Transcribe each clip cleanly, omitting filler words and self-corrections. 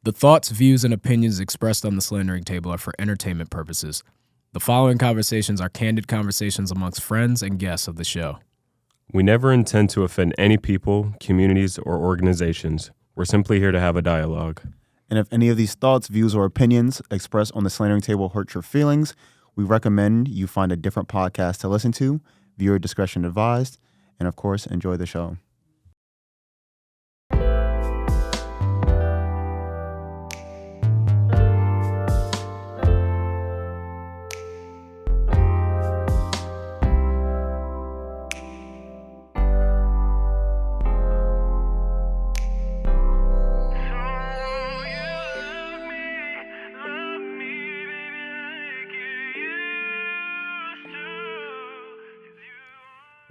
The thoughts, views, and opinions expressed on the Slandering Table are for entertainment purposes. The following conversations are candid conversations amongst friends and guests of the show. We never intend to offend any people, communities, or organizations. We're simply here to have a dialogue. And if any of these thoughts, views, or opinions expressed on the Slandering Table hurt your feelings, we recommend you find a different podcast to listen to. Viewer discretion advised. And of course, enjoy the show.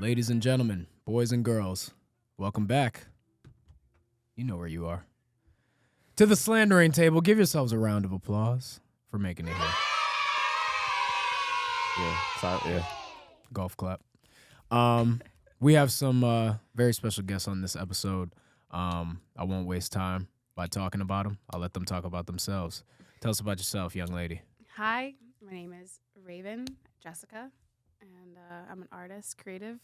Ladies and gentlemen, boys and girls, welcome back. You know where you are. To the Slandering Table. Give yourselves a round of applause for making it here. Yeah. Golf clap. We have some very special guests on this episode. I won't waste time by talking about them. I'll let them talk about themselves. Tell us about yourself, young lady. Hi, my name is Raven Jessica, and I'm an artist, creative.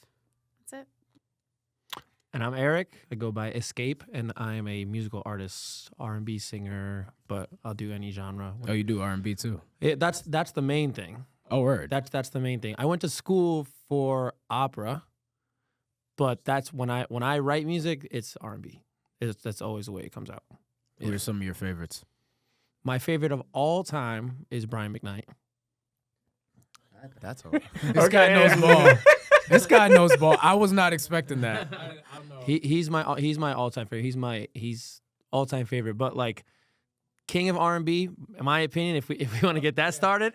That's it. And I'm Erick. I go by Escape, and I'm a musical artist, R&B singer, but I'll do any genre. Oh, you do R&B too? That's the main thing. Oh, word. That's the main thing. I went to school for opera, but that's when I write music, it's R&B. That's always the way it comes out. Who are some of your favorites? My favorite of all time is Brian McKnight. That's all. This guy knows ball. This guy knows ball. I was not expecting that. He's my all-time favorite. He's all-time favorite. But like king of R&B, in my opinion, if we want to get that started,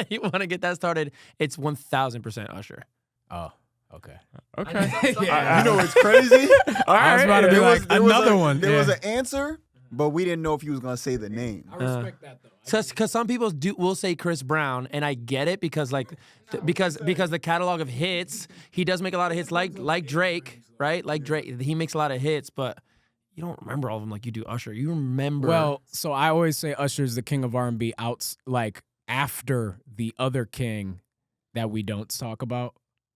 it's 1,000% Usher. Oh, okay. Okay. Yeah. You know what's crazy? I was about to be like, another one. There was an answer, but we didn't know if he was going to say the name. I respect that, though. Because some people will say Chris Brown, and I get it because because the catalog of hits, he does make a lot of hits like Drake, right? Like Drake, he makes a lot of hits, but you don't remember all of them like you do Usher. You remember. Well, so I always say Usher's the king of R&B after the other king that we don't talk about.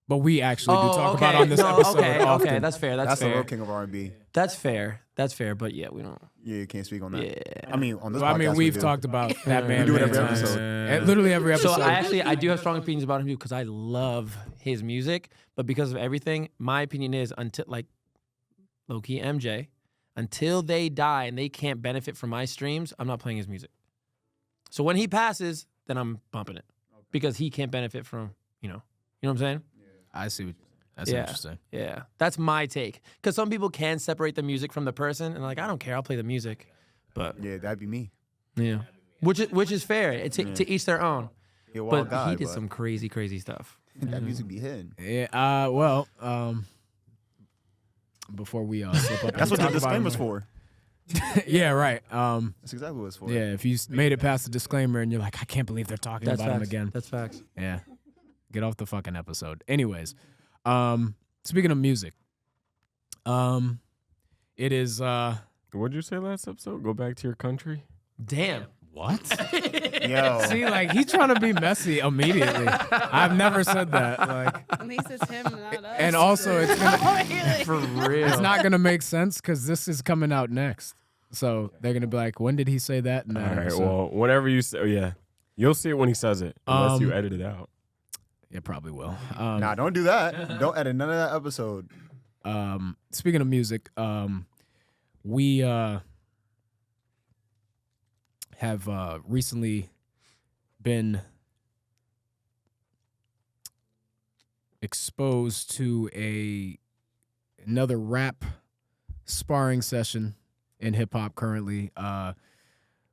But we actually do talk about on this episode often. Okay, that's fair. That's fair. the real king of R&B. That's fair. But yeah, we don't. Yeah, you can't speak on that. Yeah. I mean, on this podcast, we've talked about that man. We do it every many times. episode. Literally every episode. So I do have strong opinions about him because I love his music, but because of everything, my opinion is until like low-key MJ, until they die and they can't benefit from my streams, I'm not playing his music. So when he passes, then I'm bumping it because he can't benefit from, you know what I'm saying? I see. That's interesting. Yeah, that's my take. Because some people can separate the music from the person, and like I don't care, I'll play the music. But Yeah, that'd be me. yeah, which is fair. It's to each their own. He a But wild guy, he did some crazy stuff. that music be hidden. Yeah. Before we slip up, That's what the talk about disclaimer's him. for. Yeah, right. That's exactly what it's for. Yeah, if you made it past the disclaimer and you're like, I can't believe they're talking That's about him facts. again. That's facts. Yeah. Get off the fucking episode. Anyways, speaking of music, it is What'd you say last episode? Go back to your country? Damn. what? Yo. See, like he's trying to be messy immediately. I've never said that. Like, At least it's him, not us. and also it's gonna, For real. it's not gonna make sense because this is coming out next. So they're gonna be like, when did he say that? In All that right, episode? well, whatever you say, yeah. You'll see it when he says it, unless you edit it out. It probably will. Nah, don't do that. Don't edit none of that episode. Speaking of music, we have recently been exposed to another rap sparring session in hip hop currently.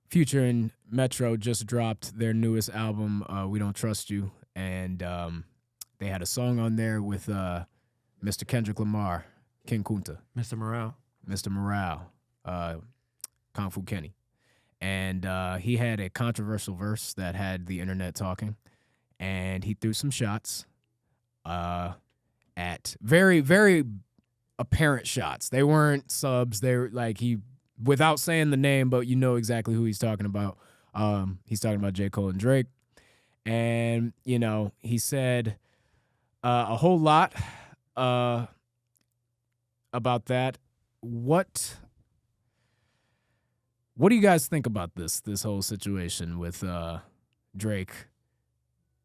Future and Metro just dropped their newest album, We Don't Trust You, and they had a song on there with Mr. Kendrick Lamar, King Kunta, Mr. Morale. Mr. Morale, Kung Fu Kenny. And he had a controversial verse that had the internet talking, and he threw some shots at very, very apparent shots. They weren't subs. They were like he without saying the name, but you know exactly who he's talking about. He's talking about J.Cole and Drake. And, you know, he said a whole lot about that. What do you guys think about this whole situation with Drake,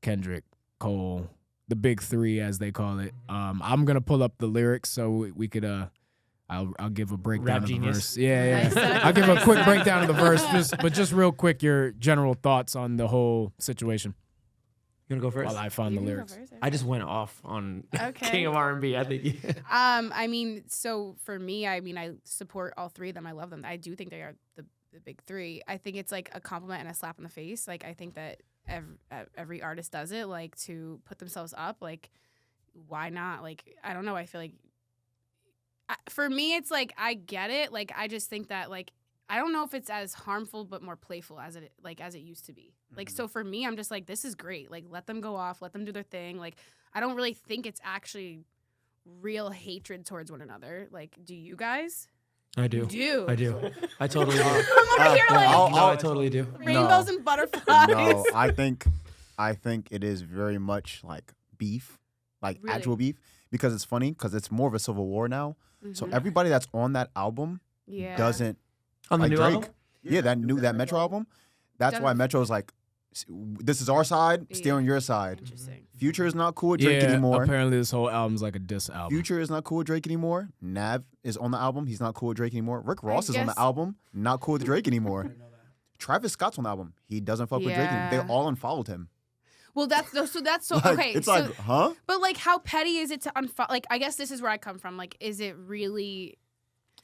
Kendrick, Cole, the big three as they call it? I'm gonna pull up the lyrics so we could I'll give a breakdown Rap of the genius. verse. Yeah. Nice. I'll give a quick breakdown of the verse, just real quick, your general thoughts on the whole situation You want to go first? while I find You the can go lyrics. first, I just went off on Okay. King of R&B. I think. I mean, so for me, I mean, I support all three of them. I love them. I do think they are the big three. I think it's like a compliment and a slap in the face. Like, I think that every artist does it, like, to put themselves up. Like, why not? Like, I don't know. I feel like, for me, it's like, I get it. Like, I just think that, like, I don't know if it's as harmful but more playful as it used to be. Like, so for me, I'm just like, this is great. Like, let them go off, let them do their thing. Like, I don't really think it's actually real hatred towards one another. Like, do you guys? I do. You do. I do. I totally do. I'm over here like No, I totally do. rainbows and butterflies. No, I think it is very much like beef, like Really? actual beef, because it's funny because it's more of a civil war now. So Mhm. everybody that's on that album Yeah. doesn't On the like new Drake. album? Yeah, that Metro album. That's why Doesn't- Metro's like, this is our side, stay Yeah. on your side. Interesting. Future is not cool with Drake anymore. Apparently this whole album's like a diss album. Future is not cool with Drake anymore. Nav is on the album. He's not cool with Drake anymore. Rick Ross is on the guess- album. Not cool with Drake anymore. Travis Scott's on the album. He doesn't fuck with Drake. They Yeah. all unfollowed him. Well, that's so Like, okay. It's so, like, huh? but like, how petty is it to unfollow? Like, I guess this is where I come from. Like, is it really?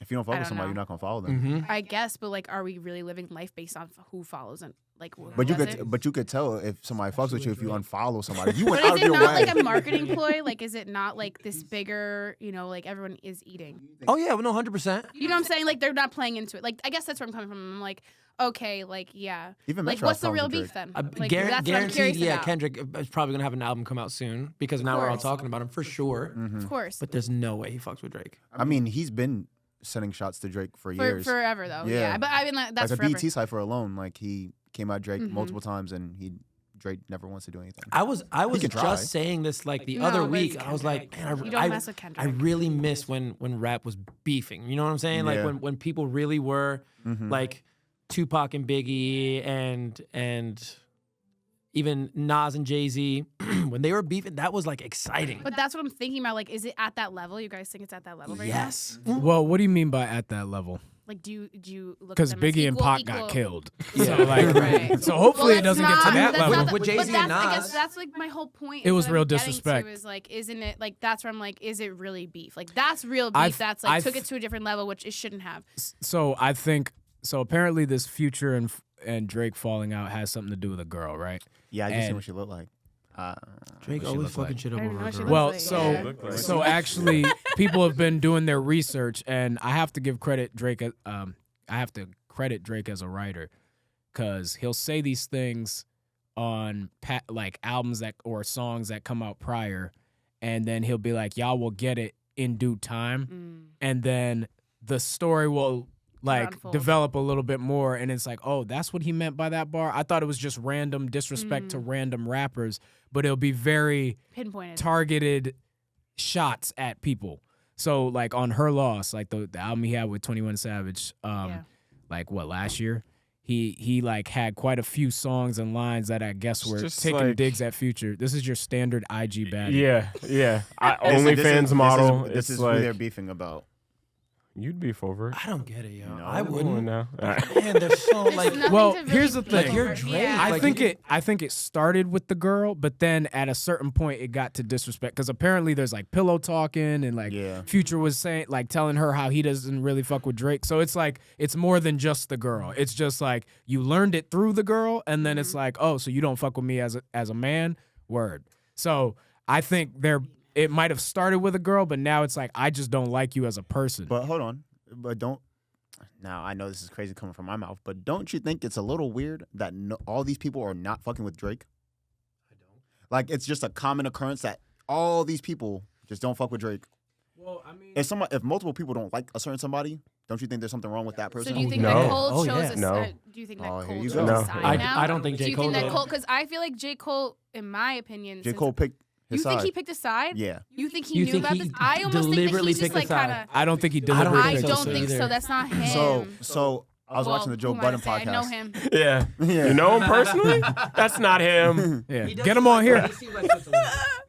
If you don't fuck I with don't somebody, know. you're not gonna follow them. Mm-hmm. I guess, but like, are we really living life based on who follows and like? But you does it? could tell if somebody fucks with you if you unfollow somebody. You went But out is of it your not way. like a marketing ploy? Like, is it not like this bigger? You know, like everyone is eating. Oh yeah, well, no, 100%. You know what I'm saying? Like, they're not playing into it. Like, I guess that's where I'm coming from. I'm like, okay, like, yeah. Even Like, Metro what's the follows real with beef Drake. then? I Like, guaranteed, that's what I'm curious yeah, about. Kendrick is probably gonna have an album come out soon because now we're all course. talking about him for sure. Mm-hmm. Of course. But there's no way he fucks with Drake. I mean, he's been sending shots to Drake for years. Forever though. Yeah. Yeah. But I mean, like, that's like a forever. BT cipher alone, like he came at Drake Mhm. multiple times, and Drake never wants to do anything. I was can try. just saying this like the No, other but week. it's I was like, Kendrick. man, You don't I, mess with I Kendrick. really miss when rap was beefing. You know what I'm saying? Like Yeah. when people really were Mhm. like Tupac and Biggie and even Nas and Jay-Z, when they were beefing, that was like exciting. But that's what I'm thinking about. Like, is it at that level? You guys think it's at that level right Yes. Well, what do you mean by at that level? now? Like, do you look? Because at them as Biggie and equal- Pac equal- got killed. Yeah. So like, Right. so hopefully Well, it doesn't get that's to not- that that's level. not With the- Jay-Z but and that's, I Nas- guess that's like my whole point. It and was what I'm real getting to disrespect. Is like, isn't it like that's where I'm like, is it really beef? Like that's real beef. I've- That's like I've- took it to a different level, which it shouldn't have. So I think so. Apparently, this Future and Drake falling out has something to do with a girl, right? Yeah, I just seen And- what she looked like. Drake what she always look fucking like. shit I up don't know over a what she girl. looks Well, like, so yeah. Look like- so actually, people have been doing their research, and I have to give credit Drake. I have to credit Drake as a writer, because he'll say these things on like albums that or songs that come out prior, and then he'll be like, "Y'all will get it in due time," Mm. and then the story will like unfold. develop a little bit more, and it's like, oh, that's what he meant by that bar. I thought it was just random disrespect to random rappers, but it'll be very Pinpointed. targeted shots at people. So like on Her Loss, like the album he had with 21 Savage, Yeah. like what, last year, he like had quite a few songs and lines that I guess It's were just taking like- digs at Future. This is your standard IG baddie. Yeah. This OnlyFans is- model. This It's is who they're like beefing about. you'd beef over it. I don't get it, yo. No. I Come on wouldn't. now. Man, they're so like. Nothing Well, to really here's the beef thing. Like, you're over. Drake. Yeah. I Like, think it started with the girl, but then at a certain point it got to disrespect, because apparently there's like pillow talking and like Yeah. Future was saying, like telling her how he doesn't really fuck with Drake. So it's like it's more than just the girl. It's just like you learned it through the girl, and then it's like, oh, so you don't fuck with me as a man? Word. So I think it might have started with a girl, but now it's like I just don't like you as a person. But hold on. But don't. Now, I know this is crazy coming from my mouth, but don't you think it's a little weird that all these people are not fucking with Drake? I don't. Like, it's just a common occurrence that all these people just don't fuck with Drake. Well, I mean, if multiple people don't like a certain somebody, don't you think there's something wrong with that person? So do you think No. that Cole Oh, chose yeah. a No. do you think that Oh, here Cole you chose go. No. a side now? I don't think Do J. you Cole think that did. Cole? Because I feel like J. Cole, in my opinion, J. since- Cole picked his You side. think he picked a side? Yeah. You think he You knew think about he this? I almost think that deliberately he's just picked a like side? kind of. I don't think he I don't deliberately. I think picked so don't think either. so. That's not him. So I was watching the Joe who am I Budden to say? podcast. I know him. Yeah. Yeah. You know him personally? That's not him. Yeah, get him on here.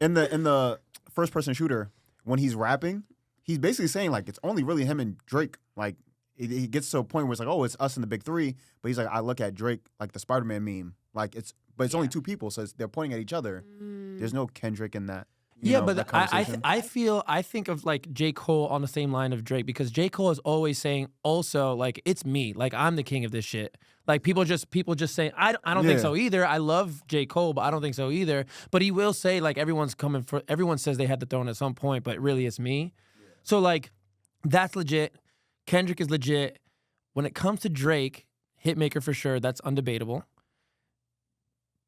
In the first person shooter, when he's rapping, he's basically saying like it's only really him and Drake. Like he gets to a point where it's like, oh, it's us and the big three. But he's like, I look at Drake like the Spider-Man meme. Like it's only two people, so they're pointing at each other. There's no Kendrick in that. you Yeah, know, but that I conversation. think of like J. Cole on the same line of Drake because J. Cole is always saying also like it's me, like I'm the king of this shit. Like people just saying I don't think Yeah. so either. I love J. Cole, but I don't think so either. But he will say like everyone says they had the throne at some point, but really it's me. So like that's legit. Kendrick is legit. When it comes to Drake, hitmaker for sure, that's undebatable.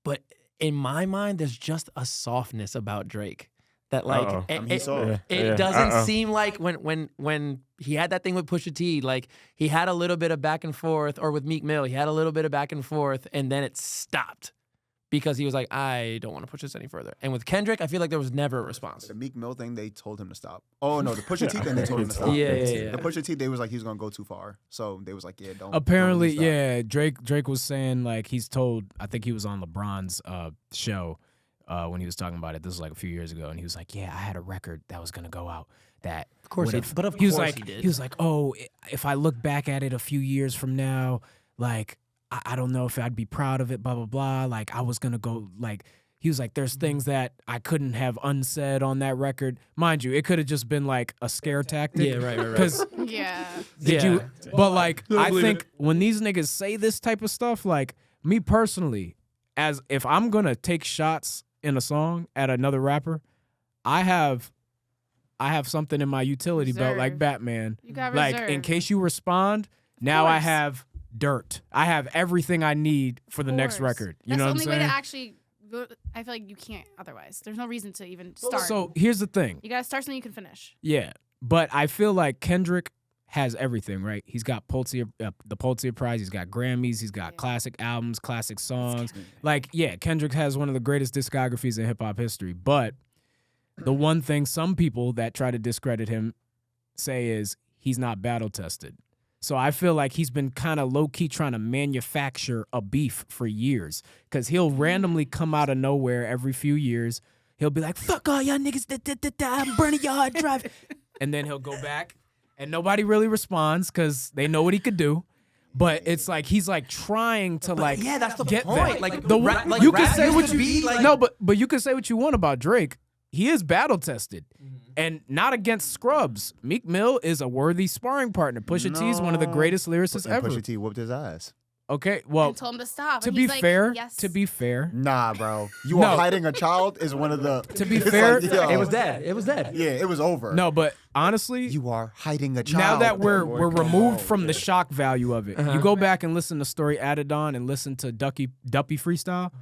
But in my mind, there's just a softness about Drake that like Uh-oh. I mean, he's soft. it doesn't seem like when he had that thing with Pusha T, like he had a little bit of back and forth, or with Meek Mill, he had a little bit of back and forth, and then it stopped because he was like, I don't want to push this any further. And with Kendrick, I feel like there was never a response. The Meek Mill thing, they told him to stop. Oh no, the Pusha T thing, they told him to stop. Yeah. The Pusha T, they was like he was gonna go too far, so they was like, yeah, don't. Apparently, don't really stop. Drake was saying like he's told. I think he was on LeBron's show when he was talking about it. This was like a few years ago, and he was like, "Yeah, I had a record that was gonna go out. That Of course, would have-" but of he was course like, he did. he was like, "Oh, if I look back at it a few years from now, like I don't know if I'd be proud of it. Blah blah blah. Like I was gonna go like." He was like, there's things that I couldn't have unsaid on that record. Mind you, it could have just been like a scare tactic. Yeah, right. Because Yeah. but like, I think when these niggas say this type of stuff, like me personally, as if I'm gonna take shots in a song at another rapper, I have something in my utility belt like Reserve. Batman. You got Like reserve. in case you respond, now I course. have dirt. I have everything I need for the next Of course. record. You That's know the what I'm only way saying? to actually. I feel like you can't otherwise. There's no reason to even start. So here's the thing. You gotta start something you can finish. Yeah, but I feel like Kendrick has everything, right? He's got the Pulitzer Prize. He's got Grammys. He's got classic albums, classic songs. Like, yeah, Kendrick has one of the greatest discographies in hip hop history. But the one thing some people that try to discredit him say is he's not battle tested. So I feel like he's been kind of low-key trying to manufacture a beef for years because he'll randomly come out of nowhere every few years. He'll be like, fuck all y'all niggas, I'm burning your hard drive. And then he'll go back and nobody really responds because they know what he could do. But it's like he's like trying to like yeah, that's the get point. that. Like, You can rap say used what to you be, like- no, but you can say what you want about Drake. He is battle tested. And not against scrubs. Meek Mill is a worthy sparring partner. Pusha T is one of the greatest lyricists And ever. Pusha T whooped his ass. Okay, well, And told him to stop. to and be he's like, fair, yes. to be fair, Nah, bro. You No. are hiding a child is one of the. To be It's fair, like, yo, It was dead. It was dead. Yeah, it was over. no, but honestly, You are hiding a child. now that we're come removed on, from the shock value of it, you go back and listen to Story Adidon and listen to Duppy Freestyle.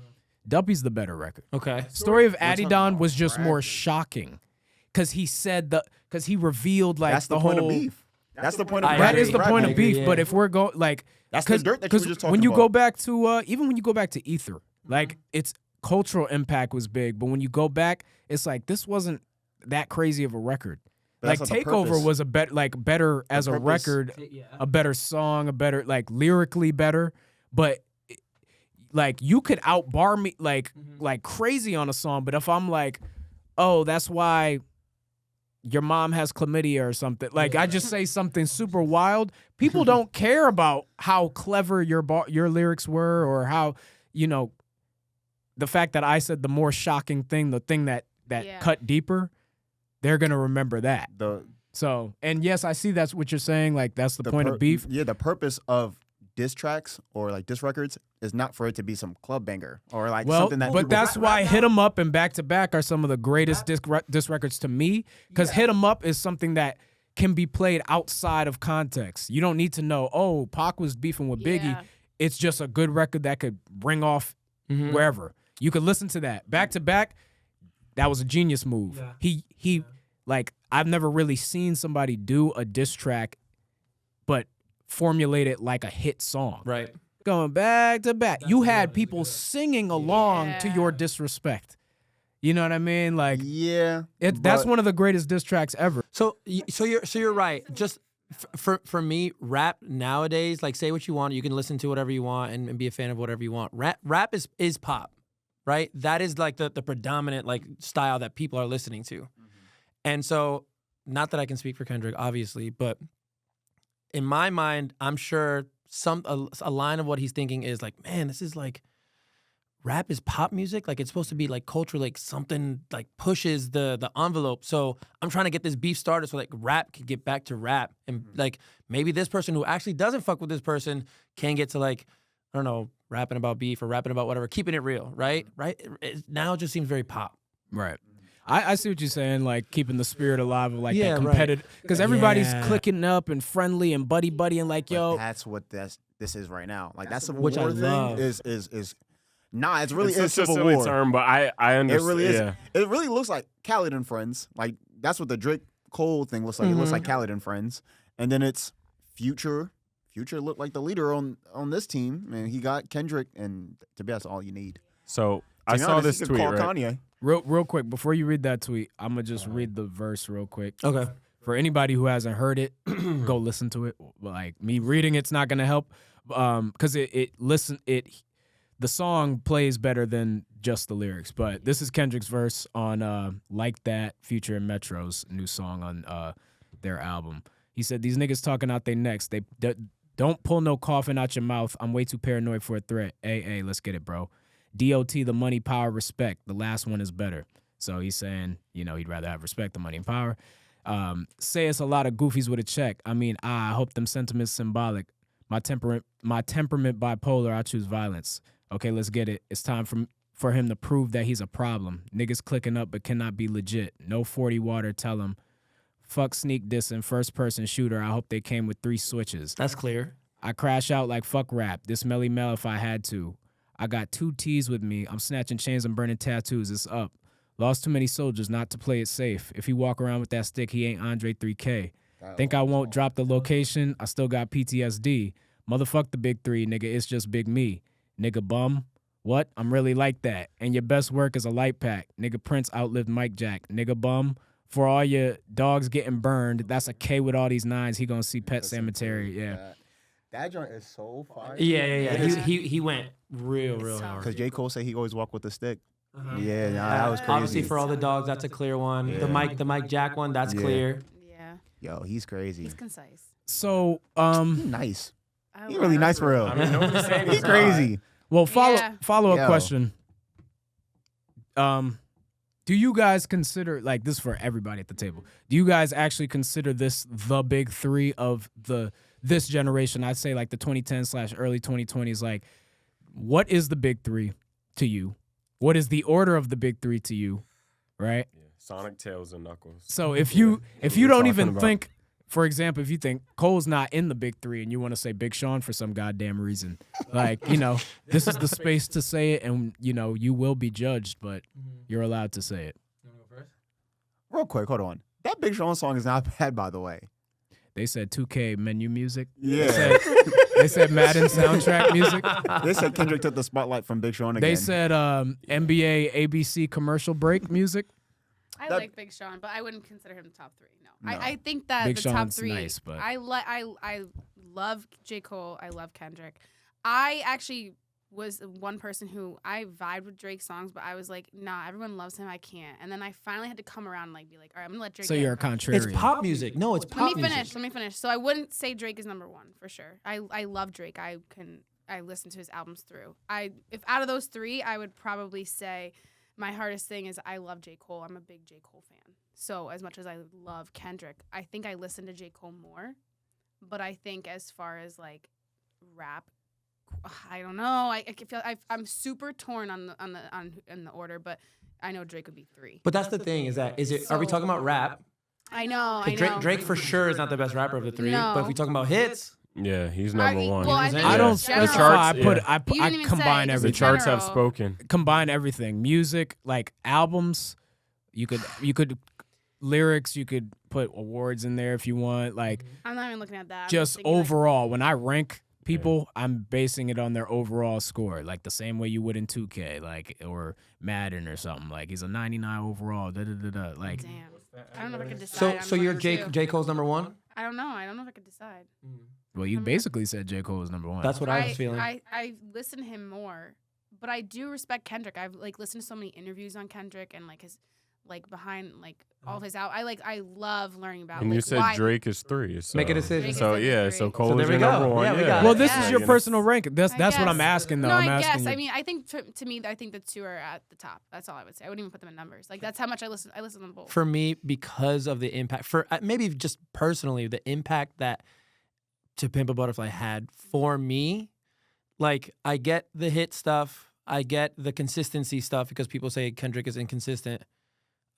Duppy's the better record. Okay. Story of Adidon was just more shocking because he revealed like That's the whole point of beef. That's the point of I That agree. is the rapping. point I of agree, beef. yeah. But if we're going like, That's the dirt that you were just talking when you about. go back to even when you go back to Ether, like its cultural impact was big. But when you go back, it's like this wasn't that crazy of a record. But Like that's not the Takeover purpose. was a better as a purpose- record, a better song, a better like lyrically better. But like you could outbar me like crazy on a song. But if I'm like, oh, that's why your mom has chlamydia or something. Like I just say something super wild. People don't care about how clever your lyrics were or how, the fact that I said the more shocking thing, the thing that Yeah. cut deeper, they're going to remember that. the So, and yes, I see that's what you're saying. Like that's the point of beef. Yeah, the purpose of diss tracks or like diss records is not for it to be some club banger or like Well, something that. but people- that's why Hit 'Em Up and Back to Back are some of the greatest disc records to me because Hit 'Em Up is something that can be played outside of context. You don't need to know, oh, Pac was beefing with Biggie. Yeah. It's just a good record that could ring off wherever. You could listen to that. Back to Back, that was a genius move. He like I've never really seen somebody do a diss track, but formulate it like a hit song. Right. Going back to back. You had people singing along to your disrespect. You know what I mean? Like, Yeah. that's one of the greatest diss tracks ever. So you're right. Just for me, rap nowadays, like say what you want, you can listen to whatever you want and be a fan of whatever you want. Rap is pop, right? That is like the predominant like style that people are listening to. And so, not that I can speak for Kendrick, obviously, but in my mind, I'm sure a line of what he's thinking is like, man, this is like, rap is pop music. Like it's supposed to be like culture, like something like pushes the envelope. So I'm trying to get this beef started so like rap can get back to rap. And like maybe this person who actually doesn't fuck with this person can get to like, I don't know, rapping about beef or rapping about whatever, keeping it real, right? Right? Now it just seems very pop. Right. I see what you're saying, like keeping the spirit alive of like Yeah, that competitive, because everybody's Yeah. clicking up and friendly and buddy and like, yo, That's what this is right now. Like that Civil Which I War thing love. is nah. It's really It's is such a Civil silly War. term, but I It understand. really is. Yeah. It really looks like Khaled and Friends. Like that's what the Drake Cole thing looks like. It looks like Khaled and Friends, and then it's Future. Future looked like the leader on this team, and he got Kendrick, and to be honest, all you need. So To I be saw honest, this you could tweet, call right? Kanye. real quick, before you read that tweet, I'm going to just read the verse real quick. Okay. For anybody who hasn't heard it, go listen to it. Like me reading it's not going to help, because the song plays better than just the lyrics. But this is Kendrick's verse on Like That, Future and Metro's new song on their album. He said, "These niggas talking out their necks. They don't pull no coffin out your mouth. I'm way too paranoid for a threat. Hey, let's get it, bro. DOT, the money, power, respect. The last one is better." So he's saying, he'd rather have respect than money and power. Say it's a lot of goofies with a check. I mean, I hope them sentiments symbolic. My temperament bipolar, I choose violence. Okay, let's get it. It's time for him to prove that he's a problem. Niggas clicking up but cannot be legit. No 40 water, tell him. Fuck sneak dissing, first person shooter. I hope they came with 3 switches. That's clear. I crash out like fuck rap. This Melly Mel if I had to. I got 2 T's with me. I'm snatching chains and burning tattoos. It's up. Lost too many soldiers not to play it safe. If he walk around with that stick, he ain't Andre 3K. Think I won't drop the location? I still got PTSD. Motherfuck the big 3, nigga. It's just big me. Nigga bum. What? I'm really like that. And your best work is a light pack. Nigga Prince outlived Mike Jack. Nigga bum. For all your dogs getting burned, that's a K with all these 9s. He gonna see Pet Cemetery. Yeah. That joint is so fire. Yeah. He went real hard. Because J. Cole said he always walk with a stick. Yeah, that was crazy. Obviously, for all the dogs, that's a clear one. Yeah. The Mike Jack one, that's clear. Yeah. Yo, he's crazy. He's concise. So, He's nice. He's really nice for real. I mean, nobody's saying He's he's not. crazy. well, Yeah. follow up Yo. question. Do you guys consider, like, this is for everybody at the table, do you guys actually consider this the big 3 of this generation? I'd say like the 2010s / early 2020s. Like, what is the big 3 to you? What is the order of the big 3 to you? Right? Yeah. Sonic, Tails, and Knuckles. So if you we're don't talking even about. think, for example, if you think Cole's not in the big 3 and you want to say Big Sean for some goddamn reason, like, this is the space to say it, and you will be judged, but you're allowed to say it. Real quick, hold on. That Big Sean song is not bad, by the way. They said 2K menu music. Yeah. They said Madden soundtrack music. They said Kendrick took the spotlight from Big Sean again. They said NBA ABC commercial break music. I That- like Big Sean, but I wouldn't consider him top 3. No. No. I think that Big the top Sean's 3. nice, but- I love J. Cole. I love Kendrick. I actually was one person who I vibed with Drake's songs, but I was like, nah, everyone loves him. I can't. And then I finally had to come around and like be like, all right, I'm gonna let Drake. So get you're a it first. contrarian. It's pop music. No, it's pop music. Let me finish. So I wouldn't say Drake is number 1 for sure. I love Drake. I listen to his albums through. If out of those 3, I would probably say my hardest thing is I love J. Cole. I'm a big J. Cole fan. So as much as I love Kendrick, I think I listen to J. Cole more. But I think as far as like rap, I don't know. I feel I'm super torn on the order, but I know Drake would be 3. But that's the thing are we talking about rap? I know. 'Cause Drake for sure is not the best rapper of the 3. No. But if we talking about hits, Yeah, he's number 1. Well, I think I in don't general- specify. The charts, I You didn't even combine say, the everything. charts have general. spoken. Combine everything. Music, like albums. You could lyrics, you could put awards in there if you want. Like, I'm not even looking at that. I'm just thinking, like, overall, when I rank people, I'm basing it on their overall score, like the same way you would in 2K, like, or Madden or something. Like, he's a 99 overall. Like, damn. I don't know if I could decide. So on you're number J two. Cole's number one. I don't know. I don't know if I could decide. well, you basically said J. Cole is number one. That's what I was feeling. I listen to him more, but I do respect Kendrick. I've like listened to so many interviews on Kendrick and like his like behind like all of his out. I love learning about. And like, you said why Drake is 3. So. Make a decision. Drake is So number yeah, 3. so Cole there is we your go. number one. Yeah, we got well, it. this Yeah. is your personal rank. That's I what guess. I'm asking, though. No, I'm I asking guess. you. I mean, I think to me, I think the two are at the top. That's all I would say. I wouldn't even put them in numbers. Like that's how much I listen. I listen to them both. For me, because of the impact, for maybe just personally, the impact that To Pimp a Butterfly had for me, like I get the hit stuff, I get the consistency stuff because people say Kendrick is inconsistent.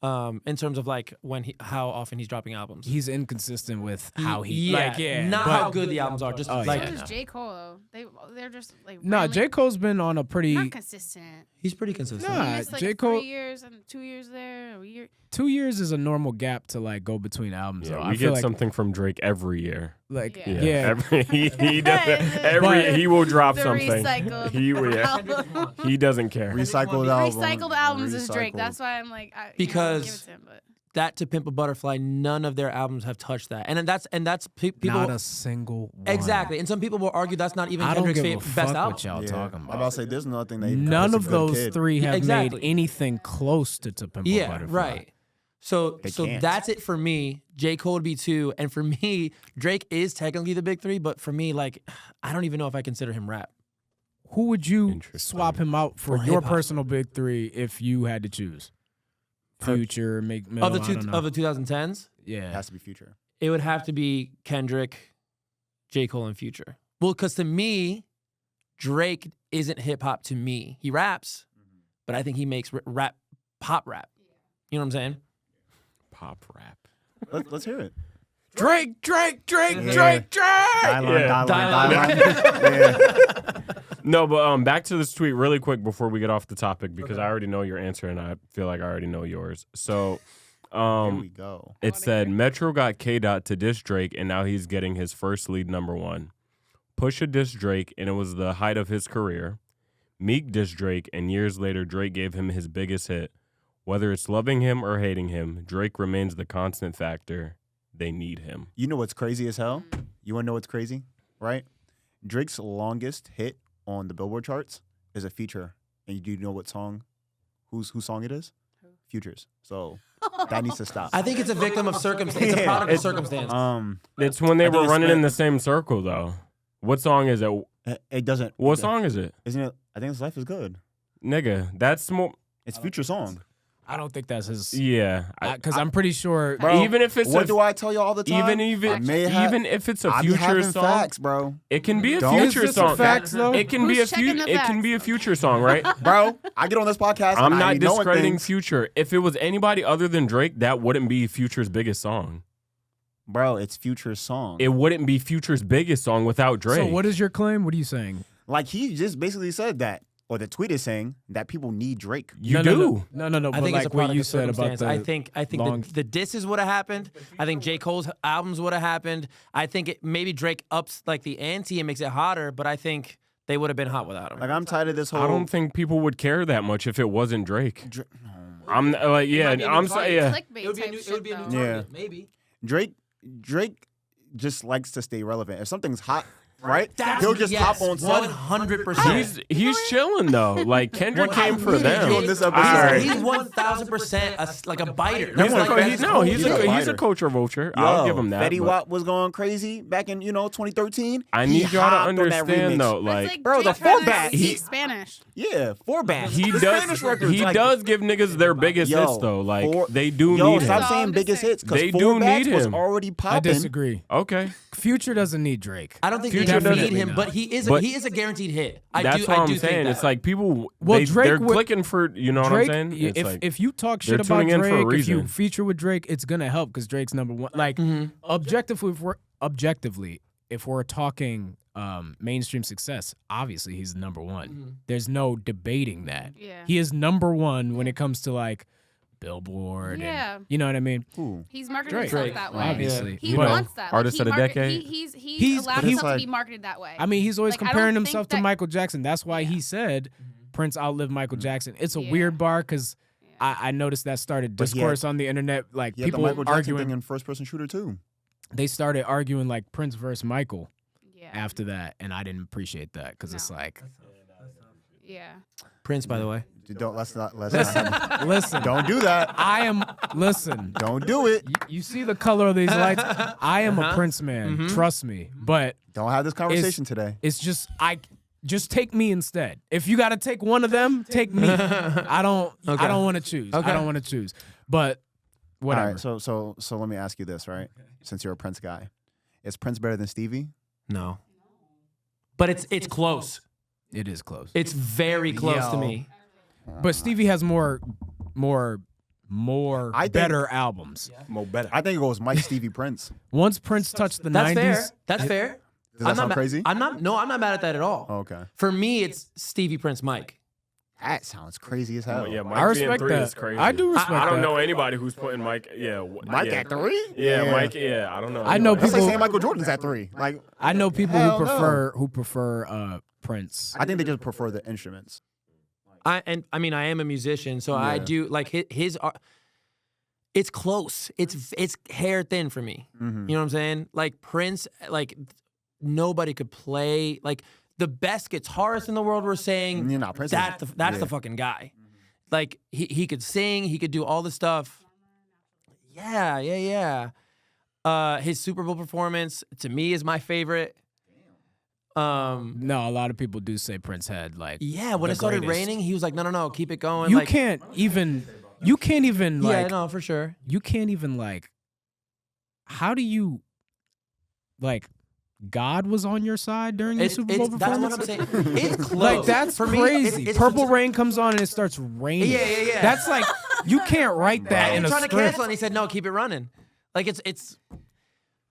In terms of like how often he's dropping albums. He's inconsistent with how he, not but- how good the albums are. Just Oh, like yeah, So no. does J. Cole though. They're just like No, randomly- J. Cole's been on a pretty. not consistent. he's pretty consistent. Nah, He missed like J. Cole- 3 years and 2 years there. A year. 2 years is a normal gap to like go between albums. though. Yeah, I we feel get like, something from Drake every year. like Yeah. Every, he doesn't. But- He will drop The something. recycled He will. Yeah. album. He doesn't care. Recycled album. Recycled albums is Drake. Recycled. That's why I'm like, I, Because- give it to him, but. That To Pimp a Butterfly, none of their albums have touched that, and that's people. not a single one. Exactly, and some people will argue that's not even I don't Kendrick's give a best fuck album. what y'all Yeah. talking I'm about. about to say there's nothing they. None that's a of good those kid. three have Exactly. made anything close to Pimp a Yeah, Butterfly. right. So They so can't. that's it for me. J. Cole would be 2, and for me, Drake is technically the big 3, but for me, like, I don't even know if I consider him rap. Who would you Interesting. swap him out for For your hip-hop. personal big 3 if you had to choose? Future, Meek Mill, Of the I two don't know. of the 2010s, It yeah. has to be Future. it would have to be Kendrick, J. Cole, and Future. Well, because to me, Drake isn't hip hop to me. He raps, but I think he makes rap pop rap. You know what I'm saying? Pop rap. Let's hear it. Drake. Yeah. Dial Dial Dial-on. Yeah. No, but back to this tweet really quick before we get off the topic because I already know your answer and I feel like I already know yours. So, Here we go. it said Metro got K-Dot to diss Drake and now he's getting his first lead number 1. Pusha dissed Drake and it was the height of his career. Meek dissed Drake and years later Drake gave him his biggest hit. Whether it's loving him or hating him, Drake remains the constant factor. They need him. You know what's crazy as hell? You want to know what's crazy? Right? Drake's longest hit on the Billboard charts is a feature. And do you know what song? Whose song it is? Future's. So that needs to stop. I think it's a victim of circumstance. It's a product of circumstance. It's when they I were think it's running in meant- the same circle though. What song is it? It doesn't. What song is it? Isn't it? I think it's Life is Good. Nigga, that's more. It's Future song. I don't think that's his. Yeah. Because I'm pretty sure. Bro, even if it's what a, do I tell you all the time? even if it's a I be future having song, facts, bro. it can be a Don't- future Is this a song. facts, though? It can be a Who's checking the it can be a facts? future song, right? Bro, I get on this podcast. I'm and I not be knowing discrediting things. Future. If it was anybody other than Drake, that wouldn't be Future's biggest song. Bro, it's Future's song. It wouldn't be Future's biggest song without Drake. So what is your claim? What are you saying? Like he just basically said that, or the tweet is saying that people need Drake. You do. No. I But think like it's a what product you of said about circumstance. the. I think long- the disses would have happened. I think J. Cole's albums would have happened. I think maybe Drake ups like the ante and makes it hotter, but I think they would have been hot without him. Like I'm tired of this whole. I don't think people would care that much if it wasn't Drake. Dra- I'm like, yeah, I'm saying, yeah. Clickbait type shit, though. Yeah. maybe. Drake just likes to stay relevant. If something's hot, right? He'll just hop on set. 100%. He's chilling though. Like Kendrick came for them. On this episode. Alright. He's 1,000% like a biter. He's He's like a, that. he's a fighter. culture vulture. I'll Yo, give him that. Fetty but Wap was going crazy back in 2013. I He need y'all to hopped on that remix. understand though, That's like Bro, the Drake trying to fullback, speak he- Spanish. Yeah, 4-back. he The does Spanish records, he like, does give niggas their biggest Yo, hits though. Like four- they do Yo, need stop him. saying I'm biggest just hits because They do 4-backs need was him. already popping. I disagree. Okay. Future doesn't need Drake. I don't think Future Future doesn't need him, not. but he is But- a guaranteed hit. That's what I I'm do saying. think that. It's like people Well, Drake they're would- clicking for you know Drake, what I'm saying? It's if like, if you talk they're shit about tuning in for a Drake, if you reason. feature with Drake, it's gonna help because Drake's number one. Like objectively, if we're talking mainstream success, obviously he's number one. There's no debating that. Yeah. He is number one when it comes to like Billboard. Yeah. And, you know what I mean? Ooh. He's marketed Drake. himself that way. Obviously. He But- wants that. Artist like, of the decade? He's allowed But it's himself like- to be marketed that way. I mean, he's always Like, I don't comparing think himself to that- Michael Jackson. That's why he said Prince outlived Michael Jackson. It's a Yeah. weird bar because I noticed that started But he discourse had- on the internet. Like He had the people Michael Jackson arguing. thing in first-person shooter too. They started arguing like Prince versus Michael yeah. after that, and I didn't appreciate that because it's No. like, Yeah. Prince, by the way. Let's not. listen, Don't do that. listen. Don't do it. You see the color of these lights? I am a Prince man. Trust me. But Don't have this conversation today. it's just take me instead. If you got to take one of them, take me. I don't want to choose. Okay. I don't want to choose. But whatever. All right, so let me ask you this, right? Since you're a Prince guy, is Prince better than Stevie? No. But it's close. It is close. It's very close to Yo. me. But Stevie has more I think- better albums. Mo better. I think it goes Mike, Stevie, Prince. Once Prince touched the That's 90s, fair. That's fair. Does that sound not crazy? I'm not mad at that at all. Oh, okay. For me, it's Stevie, Prince, Mike. That sounds crazy as hell. Yeah, Mike I being respect 3 that. is crazy. I do respect I don't that. know anybody who's putting Mike. Yeah, Mike yeah. at 3? Yeah, Mike. Yeah, I don't know. I know That's like people- saying Michael Jordan's at 3. Like, I know people Hell who no. prefer Prince. I think they just prefer the instruments. I am a musician, so I Yeah. do like his art. It's close. It's hair thin for me. Mm-hmm. You know what I'm saying? Like Prince, like nobody could play. Like the best guitarist in the world were saying You know, Prince. that's is, the fucking guy. Like he could sing, he could do all the stuff. Yeah. His Super Bowl performance to me is my favorite. No, a lot of people do say Prince had like. Yeah, when the it started greatest. raining, he was like, no, keep it going. You like, can't even yeah, like no, for sure. you can't even like. How do you like? God was on your side during the Super Bowl that's what performance. I'm saying. It's close. Like that's For me, crazy. it's Purple Rain comes on and it starts raining. Yeah. That's like you can't write that in He's a trying to script. cancel, and he said, "No, keep it running." Like it's.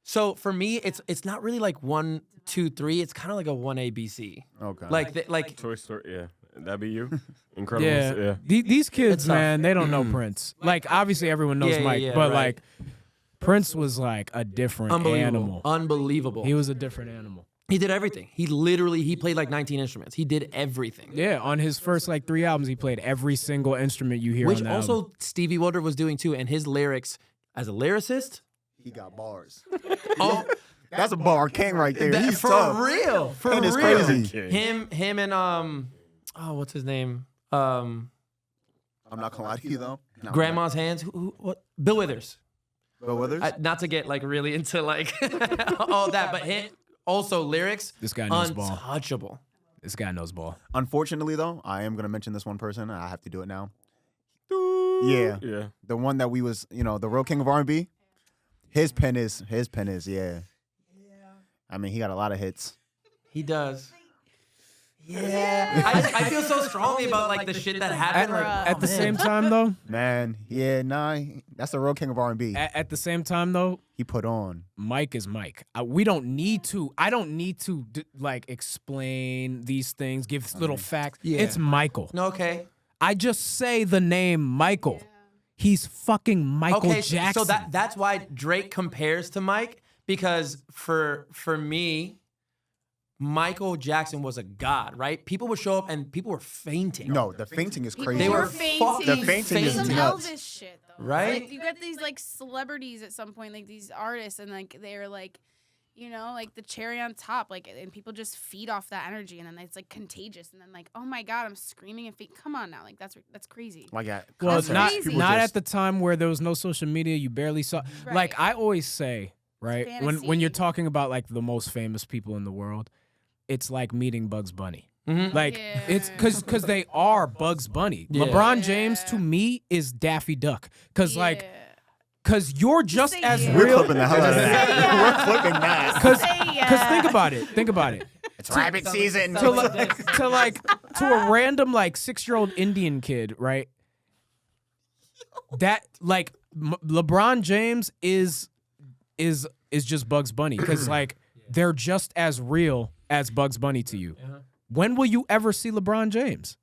So for me, it's not really like 1, 2, 3. It's kind of like a 1A, B, C. Okay. Like Toy Story. Yeah, that'd be you. Incredible. Yeah, Yeah. These kids, It's tough. man, they don't know Prince. Like obviously everyone knows Yeah, Mike, yeah, but right. like Prince was like a different animal. Unbelievable. He was a different animal. He did everything. He played like 19 instruments. He did everything. Yeah, on his first like 3 albums, he played every single instrument you hear Which on the also album. Stevie Wonder was doing too, and his lyrics as a lyricist. he got bars. Oh, That's a bar king right there. that, He's for tough. real, for King is real. crazy. Him and oh, what's his name? I'm not gonna lie to you though. No, Grandma's Hands. What? Bill Withers. Bill Withers. Not to get like really into like all that, but also lyrics. This guy knows ball. Untouchable. This guy knows ball. Unfortunately though, I am gonna mention this one person. And I have to do it now. Yeah, Yeah. the one that we was, the real king of R&B. His pen is, yeah. I mean, he got a lot of hits. He does. Yeah. I feel so strongly about like the shit that happened. Like, At the same time though, Man, yeah, that's the real king of R&B. at the same time though, He put on. Mike is Mike. We don't need to. I don't need to like explain these things, give little facts. Yeah. It's Michael. no, okay. I just say the name Michael. He's fucking Michael Okay, Jackson. so that's why Drake compares to Mike, because for me, Michael Jackson was a god, right? People would show up and people were fainting. No, the fainting is crazy. They were fainting. The fainting is Some nuts. Elvis shit though, Right? Like, you got these like celebrities at some point, like these artists, and like they're like, like the cherry on top, like, and people just feed off that energy, and then it's like contagious, and then like, oh my god, I'm screaming and come on now, like that's crazy. Like at well, concerts, not crazy. people not just- at the time where there was no social media. You barely saw. Right. Like I always say, right when Fantasy. you're talking about like the most famous people in the world, it's like meeting Bugs Bunny. Mhm. Like Yeah. it's because they are Bugs Bunny. Yeah. LeBron James to Yeah. me is Daffy Duck. Because like Yeah. because you're just say as yeah. We're real. clipping the hell out of that. Yeah. We're clipping that. Because Say yeah. think about it. It's rabbit season. to a random like 6-year-old Indian kid, right? That like LeBron James is just Bugs Bunny because like they're just as real as Bugs Bunny to you. When will you ever see LeBron James?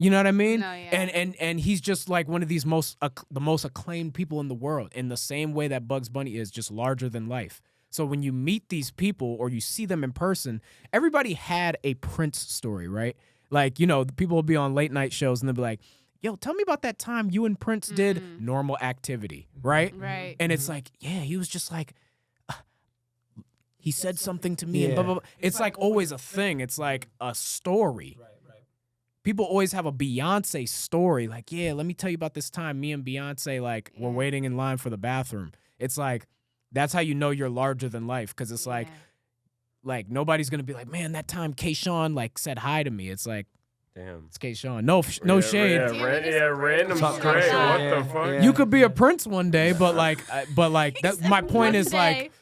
You know what I mean? No, yeah. And he's just like one of these the most acclaimed people in the world in the same way that Bugs Bunny is, just larger than life. So when you meet these people or you see them in person, everybody had a Prince story, right? Like, people will be on late night shows and they'll be like, yo, tell me about that time you and Prince did Normal Activity, right? Right. And it's like, yeah, he was just like, he said something to me and blah, blah, blah. It's like always a thing. It's like a story. Right. People always have a Beyonce story. Like, yeah, let me tell you about this time me and Beyonce, like, were waiting in line for the bathroom. It's like, that's how you know you're larger than life. Because it's like nobody's going to be like, man, that time K-Sean, like, said hi to me. It's like, Damn. it's K-Sean. No shade. Random Talk straight. crazy. What Yeah, the fuck? yeah. You could be a Prince one day, but that, my point is like,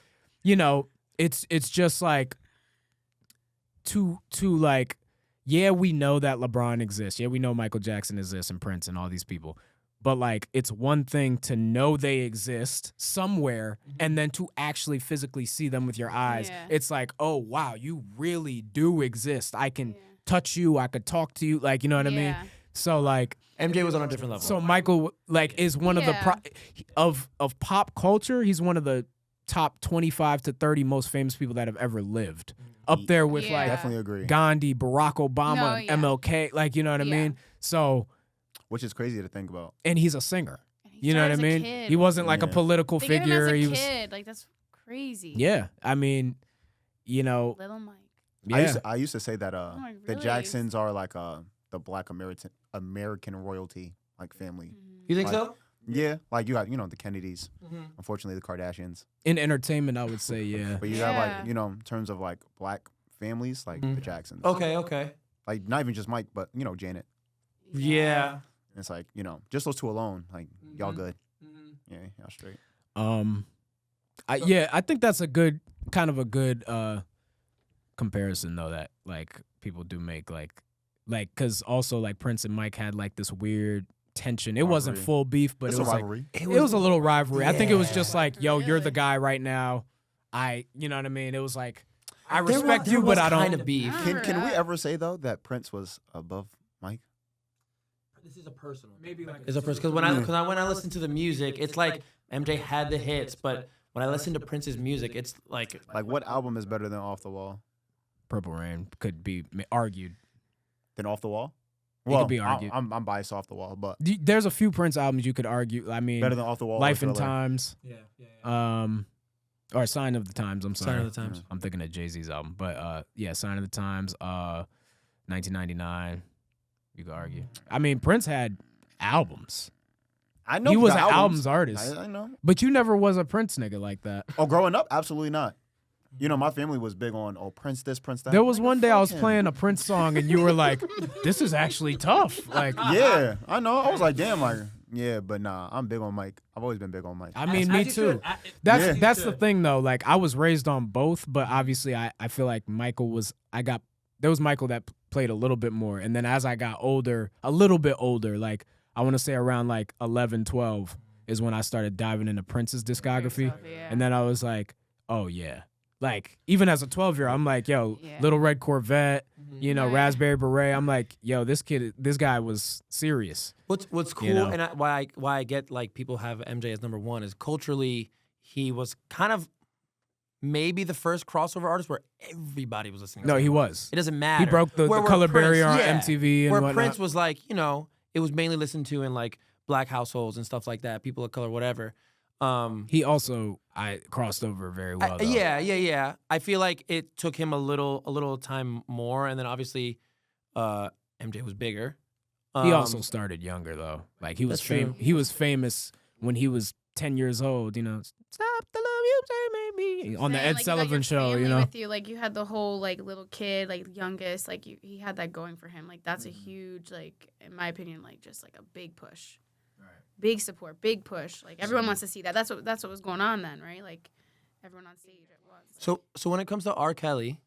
it's just like to like, yeah, we know that LeBron exists. Yeah, we know Michael Jackson exists and Prince and all these people. But like, it's one thing to know they exist somewhere and then to actually physically see them with your eyes. Yeah. It's like, oh wow, you really do exist. I can touch you. I could talk to you. Like, you know what I mean? So like, MJ was on a different level. so Michael like is one of the of pop culture. He's one of the top 25 to 30 most famous people that have ever lived. Up there with like Definitely agree. Gandhi, Barack Obama, MLK. Like, you know what I mean? So, Which is crazy to think about. and he's a singer. He You know what I started as a mean? kid. He wasn't like a Yeah. political They gave him figure. as a He was kid. Like, that's crazy. yeah. I mean, Little Mike. yeah. I used to say that my, the really? Jacksons are like the Black American royalty like family. You think Like, so? Yeah, like you got the Kennedys. Unfortunately, the Kardashians. In entertainment, I would say yeah. But you have like in terms of like black families, like the Jacksons. Okay. Like not even just Mike, but Janet. Yeah. And it's like just those two alone, like y'all good. Yeah, y'all straight. I think that's a good comparison though, that like people do make like because also like Prince and Mike had like this weird tension. It wasn't Rivalry. full beef, but It's it a was like rivalry. it was a little rivalry. I think it was just Yeah. like, yo, you're the Really? guy right now. You know what I mean? It was like, I There respect was you, but I kind don't. of beef. I Can remember we that. ever say though that Prince was above Mike? This is a personal. Maybe like It's a personal because when I listen to the music, it's like MJ had the hits, but when I listen to Prince's music, it's like Like what album is better than Off the Wall? Purple Rain could be argued. Than Off the Wall? It could be argued. I'm biased Off the Wall, but There's a few Prince albums you could argue. I mean, better than Off the Wall. or Life and Thriller. Times, or Sign of the Times. I'm sorry, Sign of the Times. I'm thinking of Jay-Z's album, but yeah, Sign of the Times, 1999. You could argue. I mean, Prince had albums. I know He was the an albums artist, I know. but you never was a Prince nigga like that. Oh, growing up, absolutely not. My family was big on Prince this, Prince that. There was Like, one day I fuck was him. playing a Prince song and you were like, "This is actually tough." Like, Yeah, I know. I was like, damn, like, yeah, but nah, I'm big on Mike. I've always been big on Mike. I mean, me too. That's Yeah. the thing though. Like, I was raised on both, but obviously I feel like Michael was. There was Michael that played a little bit more, and then as I got older, a little bit older, like I want to say around like 11, 12 is when I started diving into Prince's discography, and then I was like, oh yeah. Like, even as a 12-year-old, I'm like, yo, Yeah. Little Red Corvette, Right. Raspberry Beret. I'm like, yo, this guy was serious. What's cool know? and why I get like people have MJ as number one is culturally he was kind of maybe the first crossover artist where everybody was listening. No, to he him. was. It doesn't matter. He broke the Where color Prince- barrier on yeah, MTV and where whatnot. Prince was like, it was mainly listened to in like black households and stuff like that, people of color, whatever. He also crossed over very well. Though. Yeah. I feel like it took him a little time more, and then obviously, MJ was bigger. He also started younger though. Like he was That's true. He was famous when he was 10 years old. Stop the love you say made me on the Saying, Ed like, you got Sullivan your show. family with you, like you had the whole like little kid, like youngest, like he had that going for him. Like that's a huge, like in my opinion, like just like a big push, big support, big push. Like everyone wants to see that. That's what was going on then, right? Like everyone on stage at once. So when it comes to R.Kelly,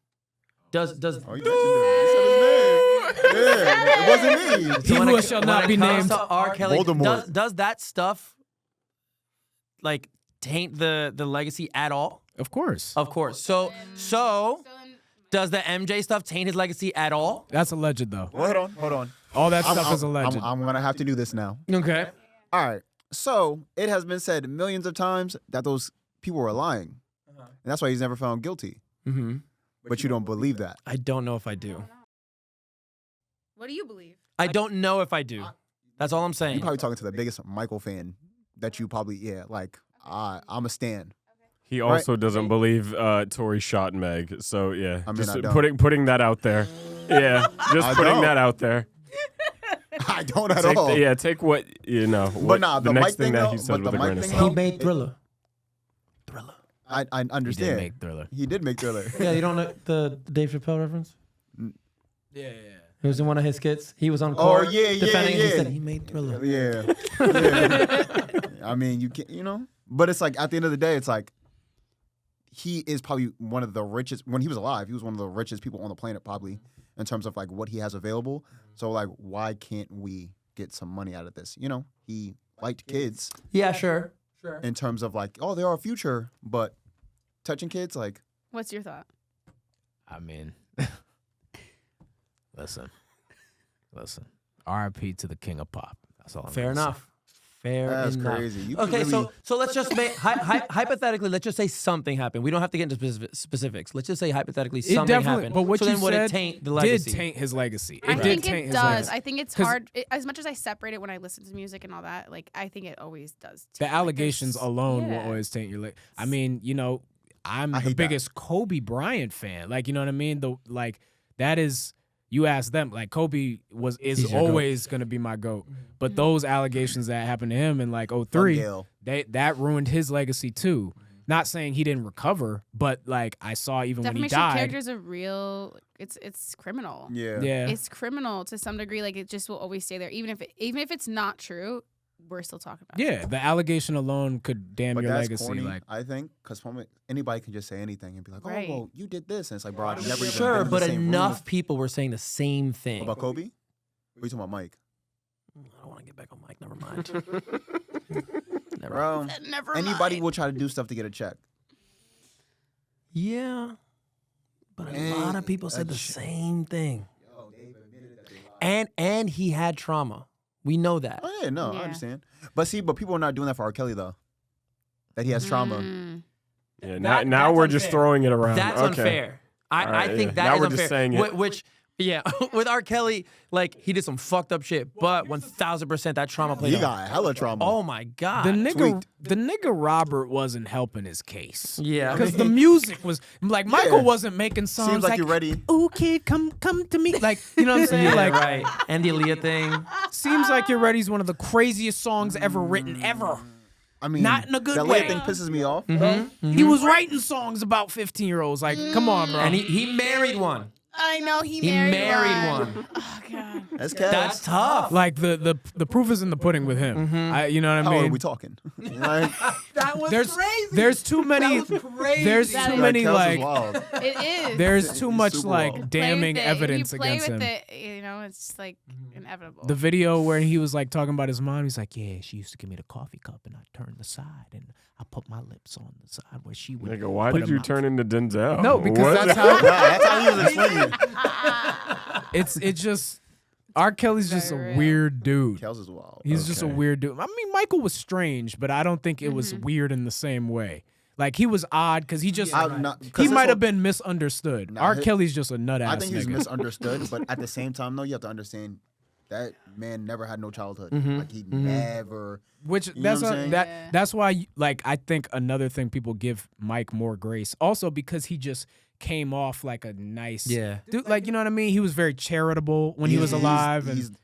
does Oh, you mentioned it. You said his name. Yeah, it wasn't me. He when who it- shall when not it be comes named. to R.Kelly, Voldemort. does that stuff like taint the legacy at all? Of course. Of course. So does the MJ stuff taint his legacy at all? That's alleged though. Well, hold on. All that stuff is alleged. I'm gonna have to do this now. Okay. All right. So it has been said millions of times that those people were lying, and that's why he's never found guilty. Mm-hmm. But you don't believe that. I don't know if I do. What do you believe? I don't know if I do. That's all I'm saying. You're probably talking to the biggest Michael fan that you probably I'm a stan. He also doesn't believe Tory shot Meg. So yeah, I mean, just I don't. putting that out there. Yeah, just I putting don't. that out there. I don't at all. Take what you know. But nah, the the next Mike thing thing that though- he but said the with a Mike grain of thing salt. He made Thriller. I He did understand. make Thriller. He did make Thriller. Yeah, you don't know the Dave Chappelle reference? Yeah. It was in one of his skits. He was on Oh, court yeah, defending. He yeah. said he made Thriller. Yeah. Yeah. I mean, you can't, but it's like at the end of the day, it's like he is probably one of the richest. When he was alive, he was one of the richest people on the planet, probably in terms of like what he has available. So like, why can't we get some money out of this? He liked kids Yeah, sure. in terms of like, oh, they're our future, but touching kids, like, What's your thought? I mean, listen. R.I.P. to the king of pop. That's all I'm Fair gonna say. enough. Fair that's enough. crazy. You could Okay, really- so let's just make hypothetically. Let's just say something happened. We don't have to get into specifics. Let's just say hypothetically It something definitely, happened. but what so you then would said it taint the legacy? did taint his legacy. I It did think taint it his does. legacy. I think it's 'Cause- hard. As much as I separate it when I listen to music and all that, like I think it always does. The taint, like, allegations there's- alone will yeah. always taint your legacy. I mean, I'm I the hate that. biggest Kobe Bryant fan. Like, you know what I mean? That is. You ask them, like Kobe is He's your always gonna be my GOAT. But those allegations that happened to him in like 03, Gail. that ruined his legacy too. Not saying he didn't recover, but like I saw even when he Defamation of died. character is a real. It's criminal. Yeah. It's criminal to some degree. Like it just will always stay there, even if it's not true. We're still talking about it. Yeah, the allegation alone could damn But your that's legacy. corny, Like, I think, because anybody can just say anything and be like, Right. oh, well, you did this. And it's like, bro, I've never even Sure, been in but the same room enough with- people were saying the same thing. About Kobe? What are you talking about, Mike? I don't want to get back on mic. Never mind. Never. Bro, Never anybody mind. will try to do stuff to get a check. Yeah, but a Man, lot of people said the that's- same thing. And he had trauma. We know that. Oh, yeah, no, Yeah. I understand. But people are not doing that for R.Kelly, though. That he has trauma. Mm. Yeah, That- now that's we're just unfair. throwing it around. That's Okay. unfair. I right, think yeah. that Now is we're unfair. just saying it. Which, yeah, with R. Kelly, like he did some fucked up shit, but 1,000% that trauma played He out. got hella trauma. Oh my god. tweaked. the nigga Robert wasn't helping his case. Yeah. Because the music was like Michael Yeah. wasn't making songs Seems like you're ready. "Ooh, kid, come to me." Like, you know what I'm saying? Yeah, Like, right. And the Aaliyah thing. Seems Like You're Ready is one of the craziest songs ever written ever. I mean, Not in a good that way. thing pisses me off. He was writing songs about 15-year-olds. Like, come on, bro. And he married one. I know he He married, married one. Oh god. That's Kev. That's tough. like the proof is in the pudding with him. You know what I How mean? are we talking? Like, That was There's too many. crazy. There's That too is- many Kels is like. wild. It is. There's too He's much super like wild. damning Play with it. evidence You play against him. with it, it's just like inevitable. The video where he was like talking about his mom, he's like, "Yeah, she used to give me the coffee cup, and I turned the side, and I put my lips on the side where she would." Nigga, why put did them you out. turn into Denzel? No, because What? that's how Nah, that's how he was explaining. it's just. R. Kelly's just a Very real. weird dude. Kels is wild. He's just a Okay. weird dude. I mean, Michael was strange, but I don't think it was weird in the same way. Like he was odd because he just I'm not- 'cause he this might whole- have been misunderstood. Nah, R. he- Kelly's just a nut ass I think he's nigga. misunderstood, but at the same time, though, you have to understand that man never had no childhood. Like he never. Which You know that's what I'm a, saying? that Yeah. that's why like I think another thing people give Mike more grace also because he just came off like a nice Yeah. dude, like you know what I mean. He was very charitable when he was alive and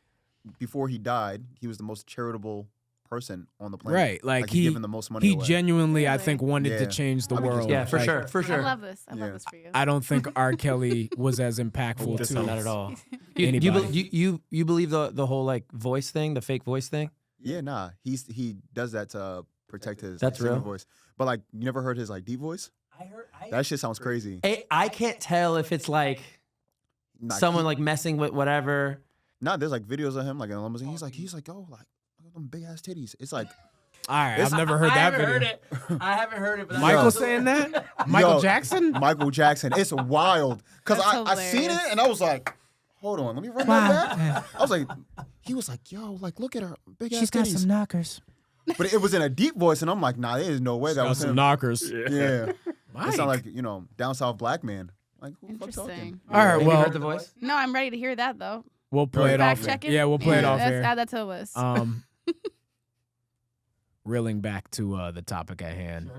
before he died, he was the most charitable person on the planet. right like he's he giving the most money he away. genuinely I Really? think wanted to Yeah. change the I mean, world. Yeah, for Like, sure. For I sure. love this. I love Yeah. this for you. I don't think R. Kelly was as impactful This to is Not at all. You, Anybody. you believe the whole like voice thing, the fake voice thing? Yeah, nah, he does that to protect his That's singing real? voice. But like, you never heard his like deep voice? That shit sounds crazy. I can't tell if it's like Nah, someone like messing with whatever. Nah, there's like videos of him like in a limousine. He's like, oh, like look at them big ass titties. It's like all right, I've never heard that video. I haven't heard it. But Michael Yo. saying that? Michael Yo, Jackson? Michael Jackson. It's wild because That's I seen it hilarious. and I was like, hold on, let me run that back. I was like, he was like, yo, like look at her big ass titties. knockers. But it was in a deep voice, and I'm like, nah, there is no way that Got was some him. knockers. Yeah, Mike. it sounded like down south black man. Like who the fuck talking? Interesting. All right, Have you well, heard the voice? No, I'm ready to hear that though. we'll play it Fact off. check it. Yeah, we'll play it off let's here. add that to the list. Reeling back to the topic at hand.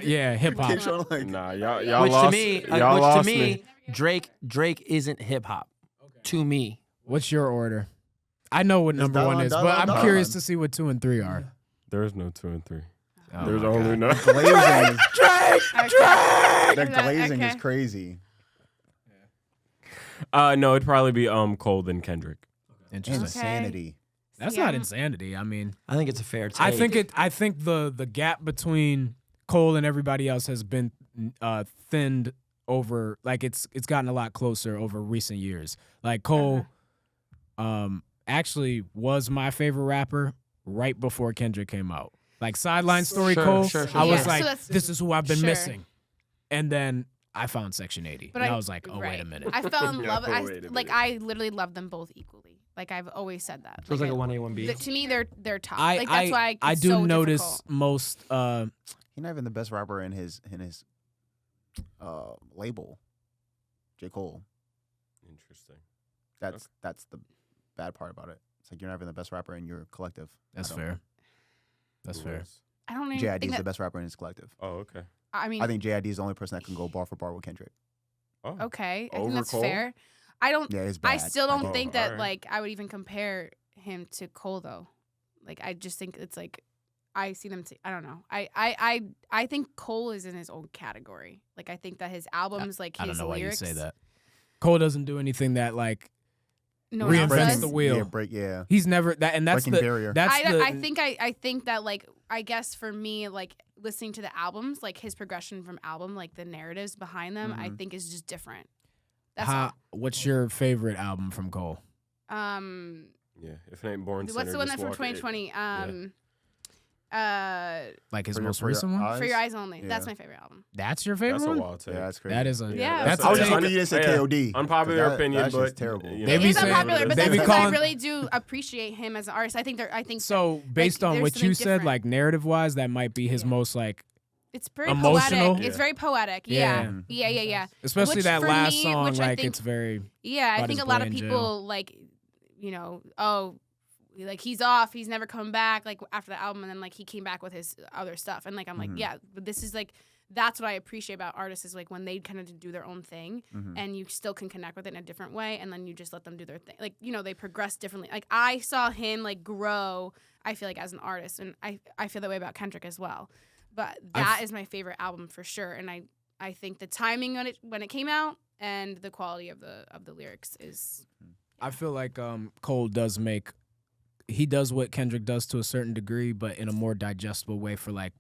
Yeah, hip hop. Keep showing, like, Nah, y'all Which lost. to me, y'all lost me. Drake isn't hip hop. To me, What's your order? I know what number Dallin, one is, Dallin, but I'm Dallin. curious to see what 2 and 3 are. There is no 2 and 3. Oh There's my only God. no. glazing. Okay. That glazing is Okay. crazy. No, it'd probably be Cole than Kendrick. Interesting. Insanity. That's Yeah. not insanity. I mean, I think it's a fair take. I think the gap between Cole and everybody else has been thinned over. Like it's gotten a lot closer over recent years. Like Cole, actually was my favorite rapper right before Kendrick came out. Like Sideline Story Sure, Cole, sure, I sure. was Yeah. like, So that's- this is who I've been Sure. missing. And then I found Section 80, But and I was like, oh wait right. a minute. I fell in love. Oh, wait a minute. I literally love them both equally. Like I've always said that. It was like a 1A, 1B. To me, they're top. I like that's why I it's do so notice difficult. most. He's not even the best rapper in his label. J. Cole. Interesting. That's the bad part about it. It's like you're not even the best rapper in your collective. That's I don't- fair. That's Who fair. is? I don't even J.I.D. think is that. the best rapper in his collective. Oh, okay. I mean, I think J.I.D. is the only person that can go bar for bar with Kendrick. Oh, okay. I Over think that's Cole? fair. I don't. Yeah, it's bad. I still don't Oh, think that alright. like I would even compare him to Cole though. Like I just think it's like I see them. I don't know. I think Cole is in his own category. Like I think that his albums, like his I don't know lyrics. why you say that. Cole doesn't do anything that like No one else Reinvents does. the wheel. Yeah. he's never that, and that's Breaking the barrier. that's the. I think that like I guess for me like listening to the albums, like his progression from album, like the narratives behind them, I think is just different. That's What's your favorite album from Cole? all. yeah. If it ain't Born What's Center, the one just that from walk it. 2020? Like his For your- most for your recent one? eyes? For Your Eyes Only. Yeah. That's my favorite album. That's your favorite That's a one? wild take. Yeah, that's crazy. That is a Yeah. That's I was a just take. hoping you didn't say Yeah. KOD. Unpopular 'cause opinion, that shit's but terrible. you They It be is saying- unpopular, but they that's be because I calling- really do appreciate him as an artist. I think So based on there's what you something said, different. like narrative wise, that might be his Yeah. most like, it's very Emotional? poetic. It's Yeah. very poetic. Yeah. Yeah. especially Which that for last me, song, which I like think- it's very. Yeah, I About think his a lot boy of in jail. people like, like he's off, he's never coming back. Like after the album, and then like he came back with his other stuff, and like I'm like, yeah, but this is like that's what I appreciate about artists is like when they kind of do their own thing, and you still can connect with it in a different way, and then you just let them do their thing. Like they progress differently. Like I saw him like grow. I feel like as an artist, and I feel that way about Kendrick as well. But that is my favorite album for sure, and I think the timing when it came out and the quality of the lyrics is. I feel like Cole does what Kendrick does to a certain degree, but in a more digestible way for like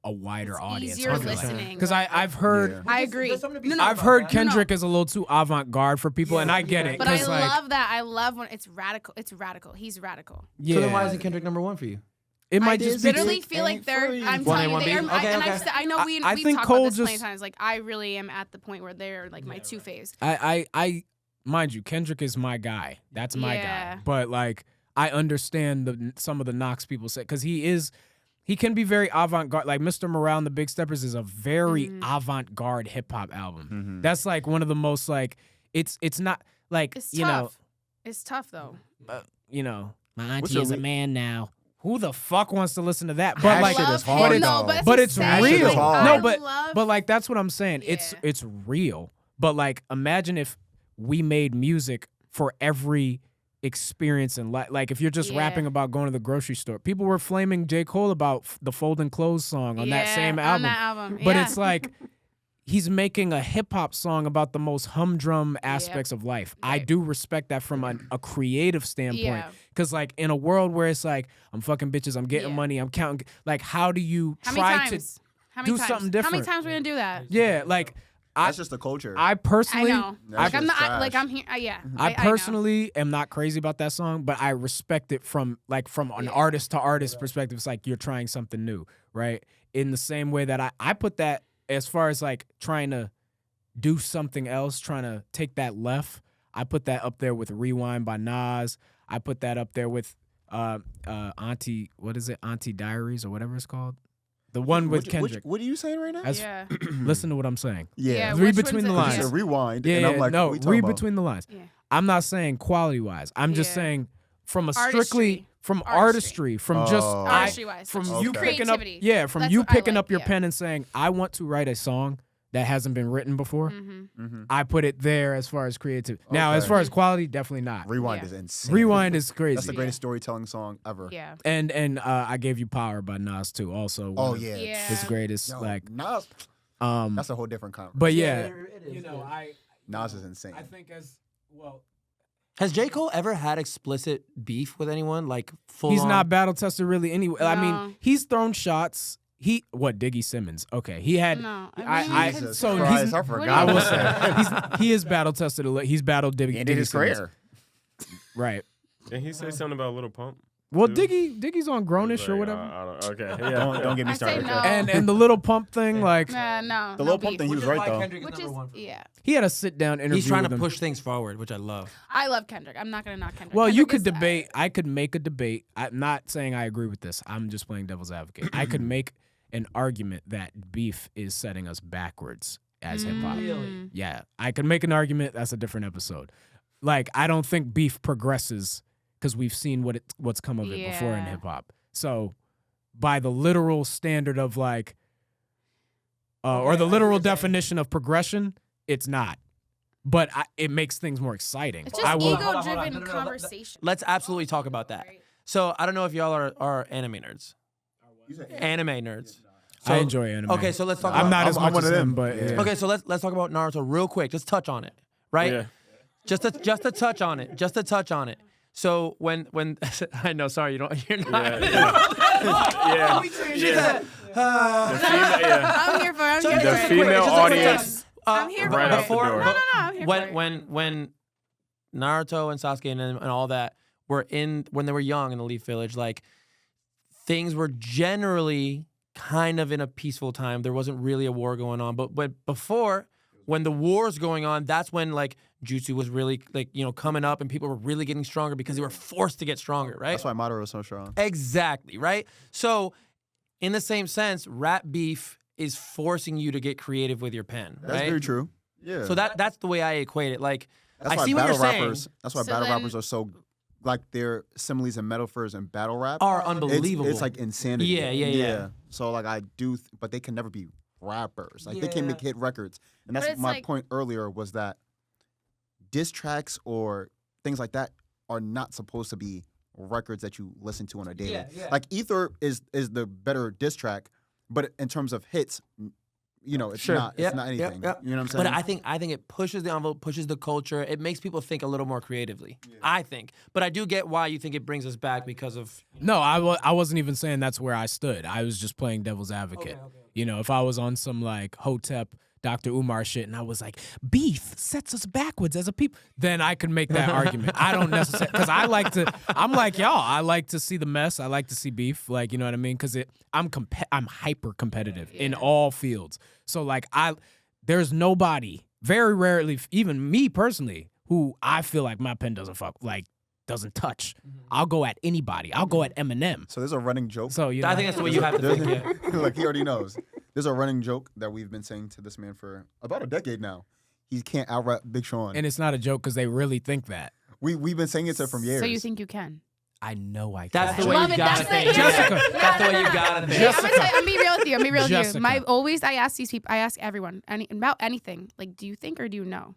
a wider It's audience. easier 100%. listening. Because I've heard. Yeah. I agree. I've heard Kendrick is a little too avant-garde for people, and I get it. But I 'cause, like, love that. I love when it's radical. It's radical. He's radical. yeah, So then why isn't Kendrick number one for you? it might I just be. literally feel like ain't they're. free. I'm One telling A, you, one they are. B? Okay, and okay. I know I we've think talked Cole about this plenty of just- times. Like I really am at the point where they're like my two faves. I mind you, Kendrick is my guy. That's my Yeah. guy. But like, I understand some of the knocks people say because he can be very avant-garde. Like Mr. Morale and the Big Steppers is a very avant-garde hip hop album. That's like one of the most like it's not like It's you tough. It's tough though. know my auntie What's your is a re- man now. Who the fuck wants to listen to that? But That like, shit is love hard, him, though. no, but, but the it's same. That shit is real. hard. No, I but like that's what I'm saying. Yeah. It's real. But like imagine if we made music for every experience in life. Like if you're just Yeah. rapping about going to the grocery store. People were flaming J. Cole about the Folding Clothes song on that same on album. that album. But yeah. it's like he's making a hip hop song about the most humdrum aspects of life. I Right. do respect that from a creative standpoint. Yeah. Cause like in a world where it's like I'm fucking bitches, I'm getting Yeah. money, I'm counting. Like how do you how try many to times? How many do times? something How different? many times are we gonna do that? Yeah, like That's just the culture. I personally, I know. That Like shit's I'm not. trash. Like I'm here. Yeah. I know. personally am not crazy about that song, but I respect it from an artist to artist perspective. It's like you're trying something new, right? In the same way that I put that as far as like trying to do something else, trying to take that left. I put that up there with Rewind by Nas. I put that up there with Auntie Diaries or whatever it's called. The one with Kendrick. What are you saying right now? Yeah. Listen to what I'm saying. Yeah. Read which between one's the it? lines. You said Rewind. Yeah, and I'm like, no, what you talking read about? between the lines. Yeah. I'm not saying quality wise. I'm just Yeah. saying from a Artistry. strictly from Artistry. artistry, from just Oh. Artistry-wise. from Okay. you picking up Creativity. from That's you what I picking like, up your yeah. pen and saying I want to write a song that hasn't been written before. Mm-hmm. I put it there as far as creative. Now, as Okay. far as quality, definitely not. Rewind Yeah. is insane. Rewind is crazy. That's the greatest storytelling song ever. Yeah. And I gave you Power by Nas too. Also, one Oh of yeah. Yeah. his greatest Yo, like. Nas. Um, That's a whole different conversation. but yeah, it is, you know, Nas is insane. I think as well. Has J. Cole ever had explicit beef with anyone? Like full He's on? not battle tested really anyway. I No. mean, he's thrown shots. Diggy Simmons. Okay, he had. No. I Jesus so Christ, he's. I do forgot. you I will mean? say he is battle tested. He's battled Diggy. Ended his Simmons. career. Right. Did he say something about Lil Pump? Well, Too? Diggy's on Grownish or Like, whatever. I don't, okay. Yeah. Don't get me I say started. no. And the little pump thing, like No. The no Lil Pump beef. thing, he was right though. Which is yeah. he had a sit down interview. He's trying with to him. push things forward, which I love. I love Kendrick. I'm not gonna knock Kendrick. Well, you Kendrick could is, debate. I could make a debate. I'm not saying I agree with this. I'm just playing devil's advocate. I could make an argument that beef is setting us backwards as hip hop. Mm. Yeah, I could make an argument. That's a different episode. Like, I don't think beef progresses because we've seen what's come of it before in Yeah. hip hop. So, by the literal standard of like, or the literal definition of progression, it's not. But it makes things more exciting. It's just I will. hold on. ego-driven No, no, no. conversation. Let's absolutely talk about that. Right? So I don't know if y'all are anime nerds. Anime nerds. I enjoy anime. Okay, so let's talk I'm about. not as I'm much one as of him, them. but yeah. Okay, so let's talk about Naruto real quick. Just touch on it, right? Yeah. Just to touch on it. Just to touch on it. So when I know, sorry, you're not. Yeah. She said, The female, yeah. I'm here for it. So I'm here The for it. female just a quick- audience. I'm here for right it. out the door. No, I'm here for it. when Naruto and Sasuke and all that were when they were young in the Leaf Village, like things were generally kind of in a peaceful time. There wasn't really a war going on, but before, when the war's going on, that's when like Jutsu was really like coming up and people were really getting stronger because they were forced to get stronger, right? That's why Madara was so strong. Exactly, right? So, in the same sense, rap beef is forcing you to get creative with your pen, That's right? very true. Yeah. So that's the way I equate it. Like, That's I why see what you're battle saying. rappers. That's why So battle then- rappers are so like their similes and metaphors and battle rap Are It's- unbelievable. It's like insanity. Yeah. So like I do, but they can never be rappers. Like they can make hit records, and But that's it's my like- point earlier was that diss tracks or things like that are not supposed to be records that you listen to on a daily. Yeah. Like Ether is the better diss track, but in terms of hits, it's Sure. not. Yep. It's not Yep. anything. Yep. You know what I'm saying? But I think it pushes the envelope, pushes the culture. It makes people think a little more creatively. I think. But I do get why you think it brings us back because of. No, I wasn't even saying that's where I stood. I was just playing devil's advocate. You know, if I was on some like Hotep, Dr. Umar shit, and I was like, beef sets us backwards as a people, then I could make that argument. I don't necessarily, because I'm like y'all. I like to see the mess. I like to see beef. Like, you know what I mean? Because I'm hyper competitive in all fields. So like there's nobody, very rarely, even me personally, who I feel like my pen doesn't touch. I'll go at anybody. I'll go at Eminem. So there's a running joke. So you know, I think that's the way you have to think. Yeah. Like he already knows. There's a running joke that we've been saying to this man for about a decade now. He can't out-rap Big Sean. and it's not a joke because they really think that. We've been saying it to from years. So you think you can? I know I That's can. the way Love you it. gotta That's think. it. Jessica. That's the way you gotta think. I'm gonna tell you, I'm being real with you. I'm being real with you. Jessica. I ask these people. I ask everyone about anything. Like, do you think or do you know?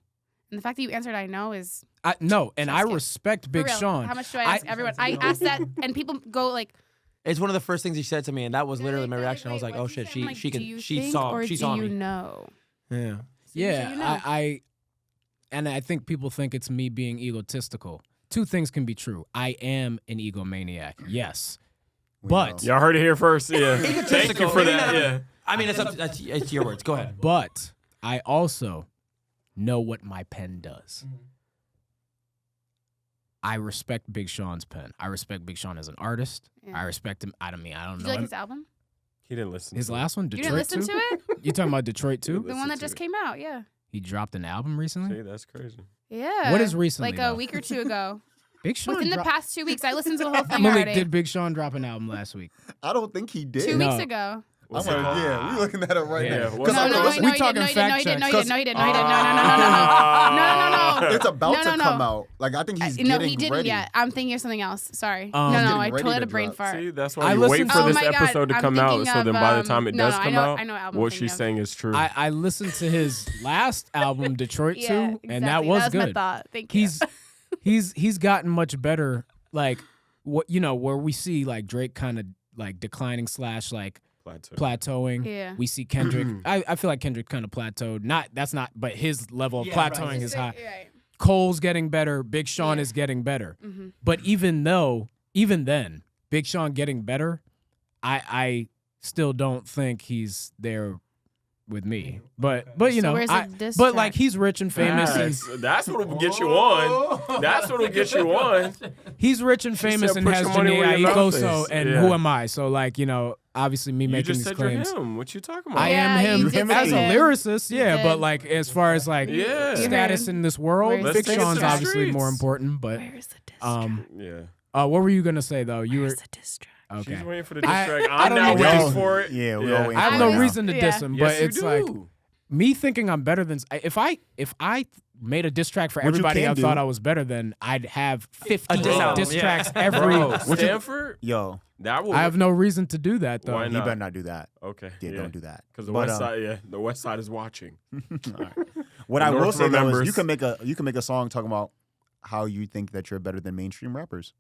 And the fact that you answered I know is No, and I Jessica. respect for Big real. Sean. How much do I ask everyone? I ask that, and people go like, It's one of the first things he said to me, and that was literally my reaction. I was like, "Oh shit, I'm like, she do you she think saw or she do saw you me." know? Yeah. Yeah, So you know. and I think people think it's me being egotistical. Two things can be true. I am an egomaniac, yes, but Y'all heard it here first. Yeah. Thank you Egotistical, for maybe that. not- Yeah. I mean, it's your words. Go ahead. but I also know what my pen does. I respect Big Sean's pen. I respect Big Sean as an artist. Yeah. I respect him. I don't Did know you like him. his album? He didn't listen. His to last one, You Detroit didn't listen too. to it? You talking about Detroit too? The one that just came out, yeah. He dropped an album recently. See, that's crazy. Yeah. What is recently, Like though? a week or two ago. Big Sean Within the dropped. past 2 weeks, I listened to the whole thing Malik, already. did Big Sean drop an album last week? I don't think he did. 2 No. weeks ago. I'm like, yeah, we looking at it right Yeah. now. What's 'Cause up? I- No, we talking fact he didn't. No, he checks. didn't. No, he didn't. No, he didn't. No. It's about No, to no, come no. out. Like I think he's No, getting he didn't ready. yet. I'm thinking of something else. Sorry. Um, No, Getting I ready totally had to a brain drop. fart. See, that's I why you wait listened- for Oh this my God, episode to I'm come out. thinking So of, then by the time it no, does no, I come know- out, I know what album I'm what thinking she's of. saying is true. I listened to his last album, Detroit Yeah, 2, exactly. and that was my good. thought. Thank you. He's gotten much better. Like what where we see like Drake kind of like declining / like plateauing. Yeah. We see Kendrick. I feel like Kendrick kind of plateaued. But his level of Yeah, right. plateauing is high. Right. Cole's getting better. Big Sean Yeah. is getting better. Mhm. But even then, Big Sean getting better, I still don't think he's there with me. But you So know, where's the diss but track? like he's rich and famous. That's what will get you on. That's what will get you on. He's rich and famous said, and "Put has your money Janae where your mouth Aiko, is." and Yeah. who am I? So like, obviously me You making just these said claims. you're him. What you talking about? I Yeah, am you him did as a say him. lyricist, You yeah, but did. like as far as like Yeah. status in this world, Where's Big the diss Sean's track? obviously more important. But Where's the diss track? Yeah. what were you gonna say though? You were Where's the diss track? okay. She's waiting for the diss I- track. I I'm don't now know waiting what- for it. Yeah, we all waiting I have for no it now. reason to Yeah. diss him, Yes, but you it's like do. me thinking I'm better than if I made a diss track for What you everybody can I do- thought I was better than, I'd have 50 diss album, diss yeah. tracks every. Bro, Stanford, Yo, that will. I have no reason to do that though. Why you not? better not do that. Okay. Yeah, don't do that. Because the But, West Side, the West Side is watching. What The I will North say though remembers. is you can make a song talking about how you think that you're better than mainstream rappers.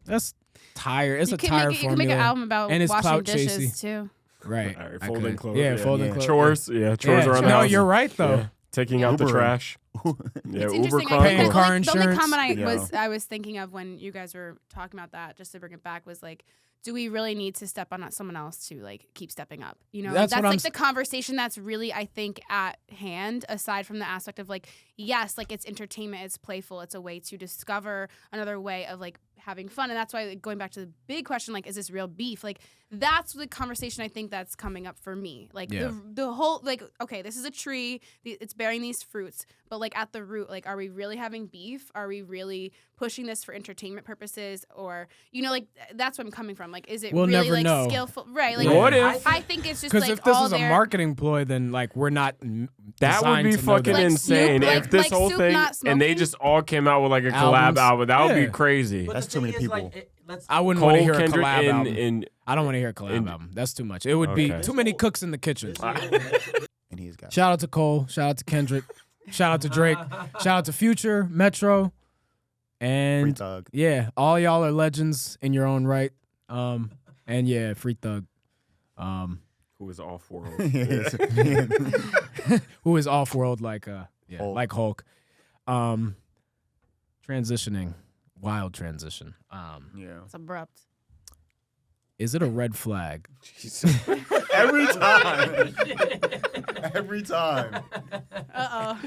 That's tired. It's You a can tired make it, you can formula. make an album about And it's washing clout dishes chasey. too. Right. All right, I folding could. clothes. Yeah, folding Yeah. clothes. Chores. Yeah, chores Yeah, around the no, house. you're right though. Yeah. Taking out the Ubering. trash. Yeah, It's Uber interesting. Paying Chronicle. car The only insurance. comment Yeah. I was thinking of when you guys were talking about that, just to bring it back, was like, do we really need to step on someone else to like keep stepping up? That's what like I'm the conversation that's really, I think, at hand, aside from the aspect of like, yes, like it's entertainment, it's playful, it's a way to discover another way of like having fun. And that's why, like, going back to the big question, like, is this real beef? Like, that's the conversation I think that's coming up for me. Like Yeah. the whole, like, okay, this is a tree, it's bearing these fruits, but like at the root, like, are we really having beef? Are we really pushing this for entertainment purposes? Or, like, that's where I'm coming from. Like, is it We'll really never like know. skillful? Right. Like, What if- I think it's just Because like if this all is a there. marketing ploy, then like we're not. That would designed be to know fucking that. Like insane. Snoop, If this like whole Snoop thing not and they smoking? just all came out with like a collab Albums. album, that would Yeah. be crazy. That's too many people. I wouldn't want to Cole, hear a Kendrick, collab and, album. and I don't want to hear a collab album. That's too much. It would be Okay. too many cooks in the kitchen. And he's got Shout out to Cole. Shout out to Kendrick. Shout out to Drake. Shout out to Future, Metro, Free and Thug. yeah, all y'all are legends in your own right. And yeah, Free Thug. who is off world. Who is off world like Hulk. like Hulk. Transitioning, wild transition. Yeah. It's abrupt. Is it a red flag? Every time. Every time. Uh oh.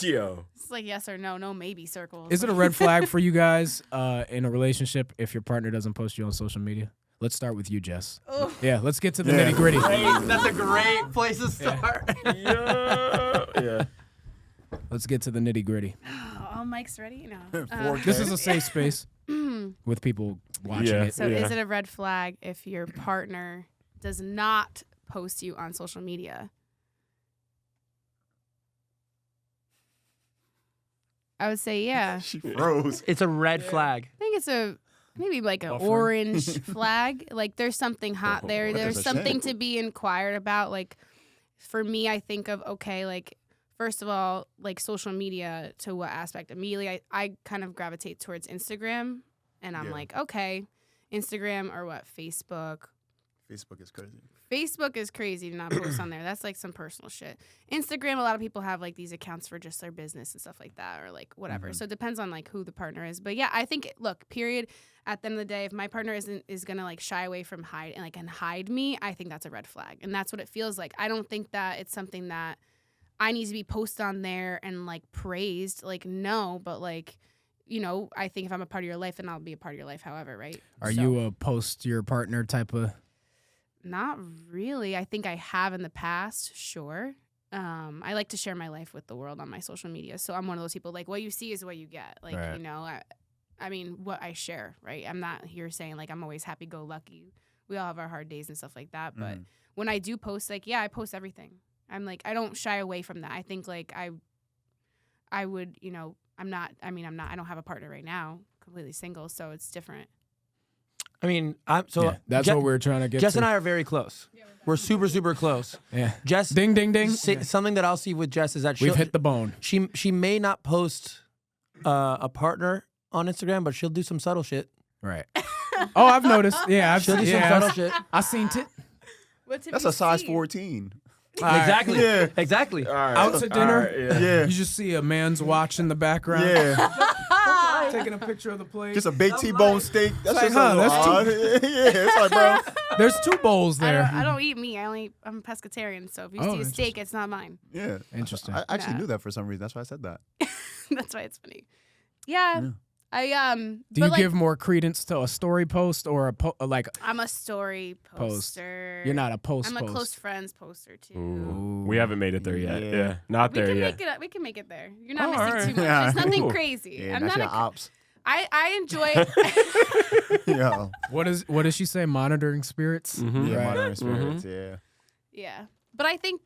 Yo. It's like yes or no, no maybe circles. Is it a red flag for you guys in a relationship if your partner doesn't post you on social media? Let's start with you, Jess. Oh. Yeah, let's get to the Yeah. nitty gritty. That's a great place to start. Yeah. Let's get to the nitty gritty. All mics ready? No. 4K. This is a safe space with people watching Yeah. it. So Yeah. is it a red flag if your partner does not post you on social media? I would say yeah. She froze. It's a red flag. I think it's maybe like an Buffering. orange flag. Like there's something hot there. What There's does it something say? to be inquired about. Like for me, I think of, okay, like first of all, like social media, to what aspect? Immediately, I kind of gravitate towards Instagram, and I'm Yeah. like, okay, Instagram or what? Facebook. Facebook is crazy. Facebook is crazy to not post on there. That's like some personal shit. Instagram, a lot of people have like these accounts for just their business and stuff like that, or like whatever. Mhm. So it depends on like who the partner is. But yeah, I think, look, period. At the end of the day, if my partner is gonna like shy away from and hide me, I think that's a red flag, and that's what it feels like. I don't think that it's something that I need to be posted on there and like praised. Like no, but like, I think if I'm a part of your life, then I'll be a part of your life. However, right? Are So- you a post your partner type of? Not really. I think I have in the past, sure. I like to share my life with the world on my social media. So I'm one of those people, like, what you see is what you get. Like, Right. you know, I mean, what I share, right? I'm not here saying, like, I'm always happy-go-lucky. We all have our hard days and stuff like that. But when I do post, like, yeah, I post everything. I'm like, I don't shy away from that. I think, like, I would, you know, I don't have a partner right now, completely single, so it's different. I mean, that's what we're trying to get Jess to. and I are very close. We're super, super close. Yeah. Jess, Ding, ding, ding. Something that I'll see with Jess is that We've hit the bone. she may not post a partner on Instagram, but she'll do some subtle shit. Right. Oh, I've noticed. Yeah, She'll do some subtle shit. I seen it. That's a size 14. Exactly. Yeah. Exactly. All right. Out to dinner. All right, Yeah. You just see a man's watch in the background. Yeah. Taking a picture of the plate. Just a big T-bone steak. That's Like, just huh, a that's little odd. Yeah, it's like, bro. There's 2 bowls there. I don't eat meat. I'm a pescatarian, so if you see a steak, it's not mine. Yeah. Interesting. I actually knew that for some reason. That's why I said that. That's why it's funny. Yeah. Do you give more credence to a story post or I'm a story poster. You're not a post. I'm a close friends poster too. Ooh, we haven't made it there yet. Yeah. Yeah, not there yet. We can make it there. You're not Oh, missing alright. too much. Yeah. It's nothing Cool. crazy. Yeah, I'm that's not your ops. I enjoy. Yeah. What does she say? Monitoring spirits. Mhm. Yeah, Right. modern spirits. Yeah. Yeah. But I think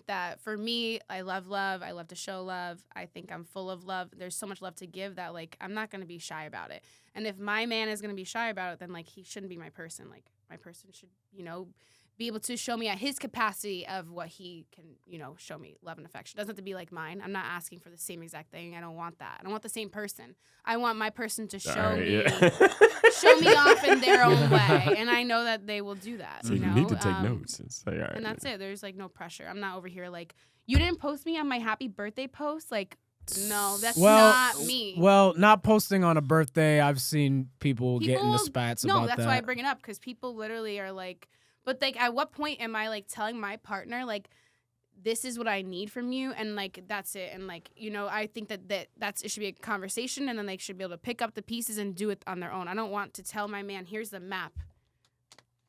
that for me, I love love. I love to show love. I think I'm full of love. There's so much love to give that, like, I'm not going to be shy about it. And if my man is going to be shy about it, then, like, he shouldn't be my person. Like, my person should, you know, be able to show me at his capacity of what he can, you know, show me love and affection. It doesn't have to be like mine. I'm not asking for the same exact thing. I don't want that. I don't want the same person. I want my person to show me show me off in their own way. And I know that they will do that. So you you know? need to take notes and say, all right. And that's it. There's, like, no pressure. I'm not over here like, you didn't post me on my happy birthday post? Like, no, that's not me. Well, not posting on a birthday. I've seen people get into spats about that. No, that's why I bring it up, because people literally are like, but, like, at what point am I, like, telling my partner, like, this is what I need from you, and, like, that's it. And, like, you know, I think that's it should be a conversation, and then they should be able to pick up the pieces and do it on their own. I don't want to tell my man, here's the map.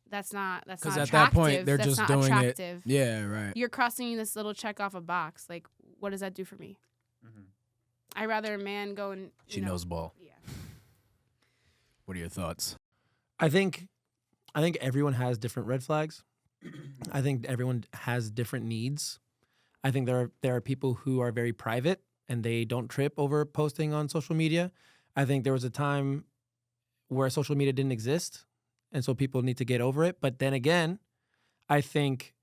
That's not attractive. Because at that point, they're That's just not doing attractive. it. Yeah, right. You're crossing this little check off a box. Like, what does that do for me? I'd rather a man go and, She knows ball. Yeah. What are your thoughts? I think everyone has different red flags. I think everyone has different needs. I think there are people who are very private and they don't trip over posting on social media. I think there was a time where social media didn't exist, and so people need to get over it. But then again, I think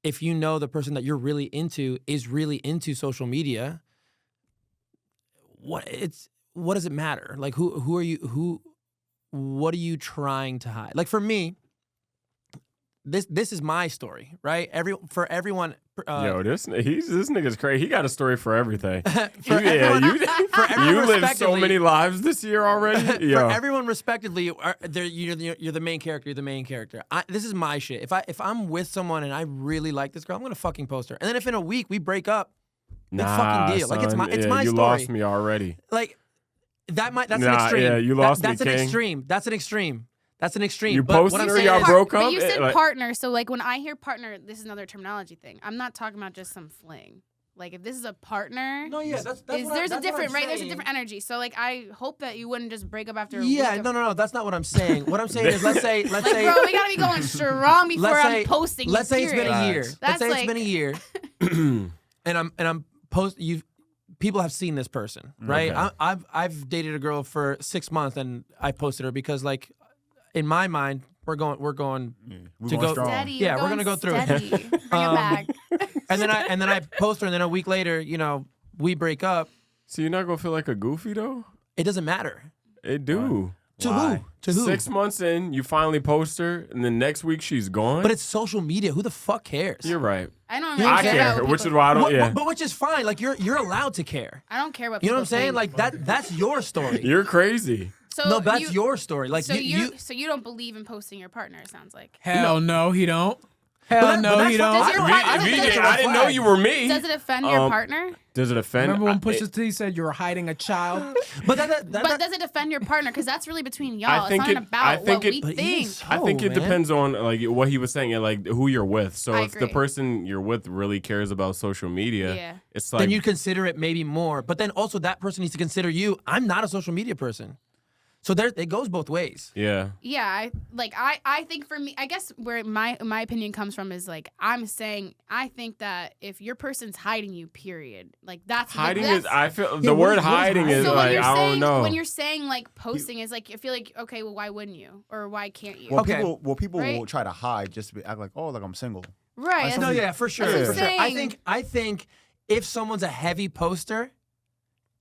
if you know the person that you're really into is really into social media, what does it matter? Like who are you? What are you trying to hide? Like for me, this is my story, right? For everyone. Yo, this nigga's crazy. He got a story for everything. For everyone you lived so many lives this year already. Yo. For everyone respectively, you're the main character. You're the main character. This is my shit. If I'm with someone and I really like this girl, I'm gonna fucking post her. And then if in a week we break up, big fucking deal. Son, Like it's my you story. lost me already. Like that's an extreme. Yeah, you lost that's me, an King. extreme. That's an extreme. That's an extreme. You But what posted I'm her, saying y'all is- broke up? But you said Like- partner, so, like, when I hear partner, this is another terminology thing. I'm not talking about just some fling. Like, if this is a partner, No, yeah, that's there's what a I'm different right. There's a saying. different energy. So, like, I hope that you wouldn't just break up after a Yeah, week. no, that's not what I'm saying. What I'm saying is, let's say, Like, bro, we gotta be going strong before I'm posting. Let's say it's been a year. Facts. Let's say That's it's been a year, and I'm people have seen this person, right? Okay. I've dated a girl for 6 months, and I posted her because, like, in my mind, we're going We're to going go- strong. Steady, Yeah, we're gonna go through it. steady. Bring it back. and then I post her, and then a week later, we break up. So you're not gonna feel like a goofy though? It doesn't matter. It do. To Why? who? To who? 6 months in, you finally post her, and then next week she's gone. But it's social media. Who the fuck cares? You're right. I don't You really I care. care, what which is people- why I don't. But which is fine. Like you're allowed to care. I don't care what You know people what I'm saying? think. Like that's your story. You're crazy. So No, that's your story. Like so you you don't believe in posting your partner. It sounds like. Hell no, he don't. Hell no, that's you fine. don't. Does your V- partner- VJ, does it- I didn't know you were me. Does it offend your partner? Does it offend? Remember when I- Pusha T said you were hiding a child? But that But does it offend your partner? Because that's really between y'all. I think it's not it- about I think what it- we But even think. so, I think it man. depends on like what he was saying and like who you're with. So I if the agree. person you're with really cares about social media, Yeah. it's like Then you'd consider it maybe more. But then also that person needs to consider you. I'm not a social media person. So there, it goes both ways. yeah. Yeah, I think for me, I guess where my opinion comes from is like I'm saying I think that if your person's hiding you, period, like that's Hiding that's, is I feel Yeah, the what word is hiding hiding? is so like when you're I saying, don't know. when you're saying like posting is like I feel like okay, well why wouldn't you or why can't you? Well, Okay. people Right? will try to hide just to act like, oh, like I'm single. Right. Like and No, something- yeah, for sure. That's what For I'm sure. saying. I think if someone's a heavy poster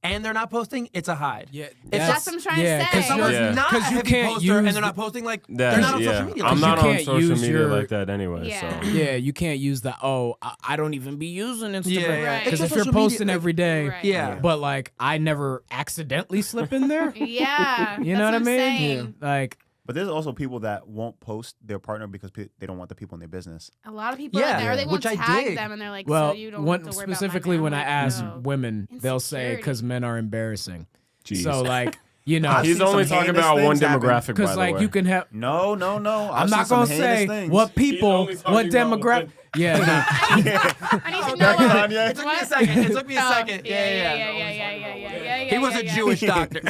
and they're not posting, it's a hide. Yeah, That's what I'm trying to say. If someone's Yeah. not a 'Cause you heavy can't poster and use they're not the- posting, like That- they're not on yeah. social media. I'm you not on can't social use media your- like that anyway. Yeah. So Yeah, you can't use the I don't even be using Instagram. Yeah. Right. Because It's if you're social media, posting like- every day, Right. Yeah. but like I never accidentally slip in there. Yeah. You know what I I'm mean? saying. Like But there's also people that won't post their partner because they don't want the people in their business. A lot of people Yeah. out there, they won't Which I tag dig. them, and they're like, well, so you don't when, have to worry about specifically my when I family. ask No. women, they'll say Insecurity. because men are embarrassing. Jeez. So like you know, I've he's seen only some talking heinous about one things happen. demographic. By because the like way. you can have. No. I'm not gonna say what people, only talking what about demographic. Yeah, nah. I need to know. Kanye. It took me a second. It took me a Oh, second. yeah. He was a Jewish doctor.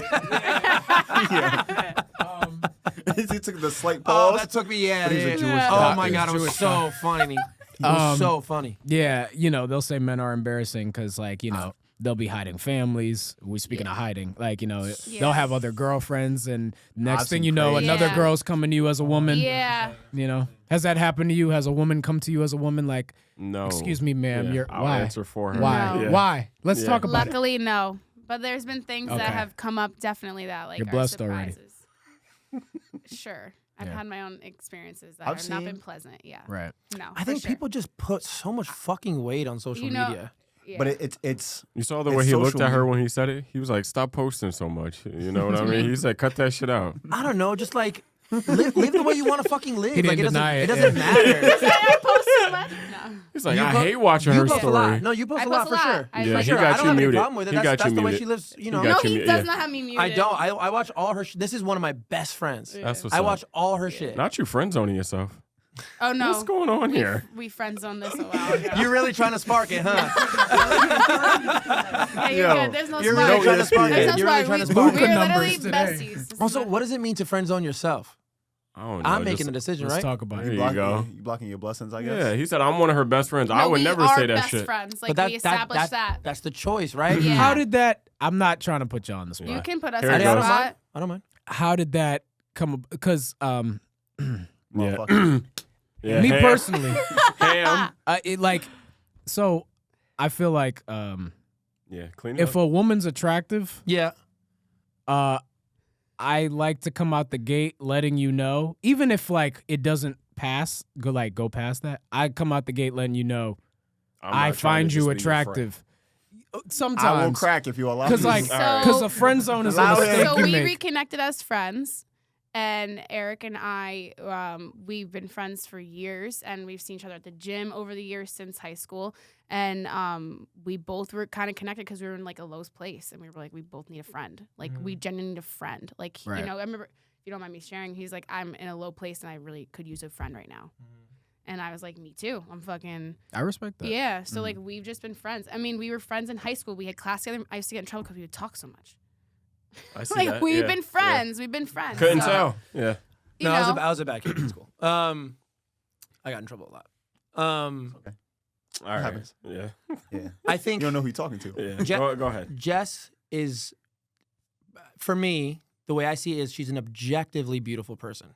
He took the slight Oh, pause. that took me. Yeah. But he's a yeah. Jewish Oh doctor. my God, it was Jewish so funny. It was so funny. Yeah, you know, they'll say men are embarrassing because, like, you know, they'll be hiding families. We're speaking of hiding. Like, you know, they'll have other girlfriends, and next I've thing seen you know, crazy- another Yeah. girl's coming to you as a woman. Yeah. You know, has that happened to you? Has a woman come to you as a woman like, no. excuse me, ma'am, Yeah, you're I'll why? answer for her. Why? No. Yeah. Why? Let's Yeah. talk about it. Luckily, no. But there's been things that Okay. have come up definitely that like You're are blessed already. surprises. Sure. I've Yeah. had my own experiences that I've have not seen- been pleasant. Yeah. Right. No. I for think sure. people just put so much fucking weight on social You know- media. Yeah. But it's You saw the It's way he looked social at her media. when he said it? He was like, stop posting so much. You know what I mean? He said, cut that shit out. I don't know, just like live the way you want to fucking live. He like, didn't deny it it, doesn't yeah. matter. I post so much. No. He's like, You I po- hate watching You her post a story. lot. No, you post I a lot post for a lot. sure. I- Yeah, For he sure. got I you don't have any muted. problem with it. He That's, got that's you the way muted. she lives. You He know, got No, you he muted. does Yeah. not have me muted. I don't. I watch all her. This is one of my best friends. That's what's I up. watch all her shit. Not you friend zoning yourself. Oh no. What's going on here? We friends on this a while ago. You're really trying to spark it, huh? Yeah, you're Yo, good. There's no You're spark. really trying to spark ESPN. it. There's no You're really spark. trying to We- spark We're it. Luka literally numbers today. besties. This is Also, not- what does it mean to friend zone yourself? I don't know. I'm just- making a decision, Let's right? talk about There it. you go. You blocking your blessings, I guess. Yeah, he said, I'm one of her best friends. I No, would we never are say that best shit. friends. Like But we established that. That's the choice, right? Yeah. How did that? I'm not trying to put you on the spot. You can put us Here on it the goes. spot. I don't mind. How did that come? Because Yeah. Motherfucker. Yeah, me ham. personally, Ham. it like, so I feel like Yeah, clean it if up. a woman's attractive, Yeah. I like to come out the gate letting you know, even if like it doesn't go past that. I come out the gate letting you know I'm not I trying find to you just be your friend. attractive. I will Sometimes, crack if you allow because me. like, Alright. because a friend zone is a Allow him. mistake So you we make. reconnected as friends, and Eric and I, we've been friends for years, and we've seen each other at the gym over the years since high school. And we both were kind of connected because we were in like a low place, and we were like, we both need a friend. Like we genuinely need a friend. Like Right. you know, I remember, if you don't mind me sharing, he's like, I'm in a low place, and I really could use a friend right now. And I was like, me too. I'm fucking I respect that. yeah. So like we've just been friends. I mean, we were friends in high school. We had class together. I used to get in trouble because we would talk so much. I see Like that. we've Yeah, been yeah. friends. We've been friends. Couldn't So, tell. Yeah. You No, know, I was a bad kid in school. I got in trouble a lot. All right. happens. Yeah. Yeah. I You think don't know who you're talking to. Yeah. Je- go ahead. Jess is, for me, the way I see it is she's an objectively beautiful person.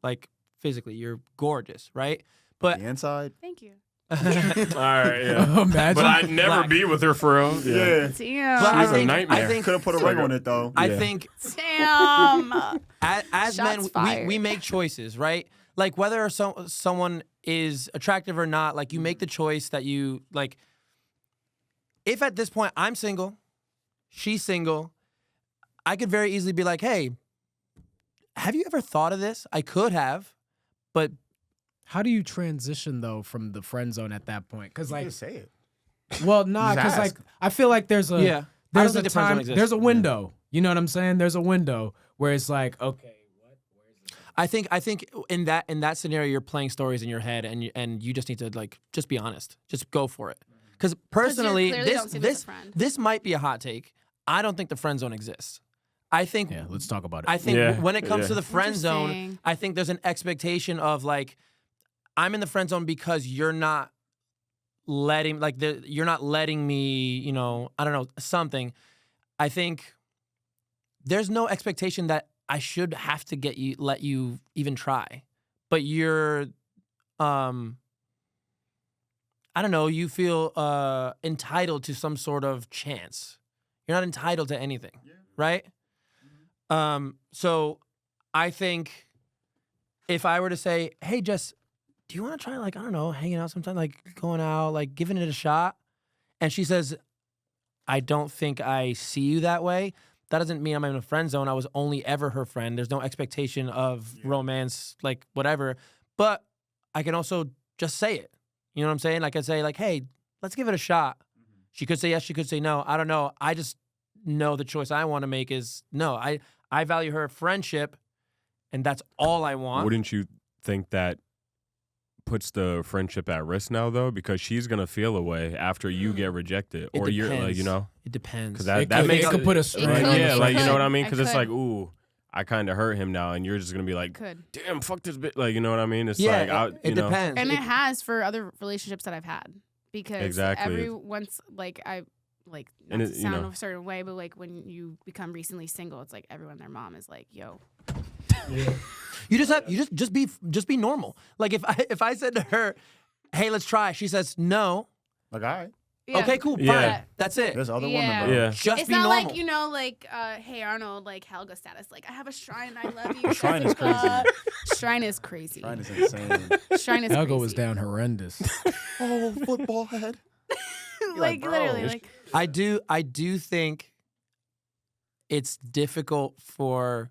Like physically, you're gorgeous, right? But The inside. thank you. All right. Yeah. Imagine. But I'd never Black. be with her for real. Yeah. but Damn. I She's a think, nightmare. I think Could have put a ring on it though. I Yeah. think Damn. as men, Shots fired. we make choices, right? Like whether someone is attractive or not, like you make the choice that you like. If at this point I'm single, she's single, I could very easily be like, hey, have you ever thought of this? I could have, but How do you transition though from the friend zone at that point? Because like, Just say it. well, nah, Just because like ask. I feel like there's a Yeah. I don't there's a think the friend zone time, exists. there's a window. You know what I'm saying? There's a window where it's like, okay, I think in that scenario you're playing stories in your head and you just need to like just be honest. Just go for it. Because personally, clearly don't see them as a friend. this might be a hot take. I don't think the friend zone exists. I think yeah, let's talk about it. I think Yeah, when it comes yeah. to the friend zone, Interesting. I think there's an expectation of like I'm in the friend zone because you're not letting you're not letting me, you know, I don't know, something. I think there's no expectation that I should have to let you even try. But you're I don't know, you feel entitled to some sort of chance. You're not entitled to anything, right? So I think if I were to say, hey, Jess, do you want to try, like, I don't know, hanging out sometime, like going out, like giving it a shot? And she says, I don't think I see you that way. That doesn't mean I'm in a friend zone. I was only ever her friend. There's no expectation of romance, like whatever. But I can also just say it. You know what I'm saying? Like I'd say, like, hey, let's give it a shot. She could say yes, she could say no. I don't know. I just know the choice I want to make is no. I value her friendship, and that's all I want. Wouldn't you think that puts the friendship at risk now, though? Because she's going to feel a way after you get rejected. It Or you're, like, depends. you know? It depends. Because it that could, makes it could put a It strain. could, yeah, it like, you could. know what I mean? I Because it's could. like, ooh, I kind of hurt him now, and you're just going to be like, Could. damn, fuck this bitch. Like, you know what I mean? It's yeah, like, it you know. depends. And It- it has for other relationships that I've had because Exactly. every once like I like not And to it- you sound know. a certain way, but like when you become recently single, it's like everyone their mom is like, yo, You just be normal. Like if I said to her, "Hey, let's try," she says no. Like, all right. yeah. Okay, cool, fine. Yeah. That's it. There's other Yeah. women, bro. Yeah. Just It's be not normal. like, you know, like, hey Arnold, like Helga status. Like, I have a shrine, I love you. Shrine is Jessica. Shrine is crazy. Shrine is insane. Shrine is Helga crazy. was down horrendous. Oh, football head. like bro. literally, like I do think it's difficult for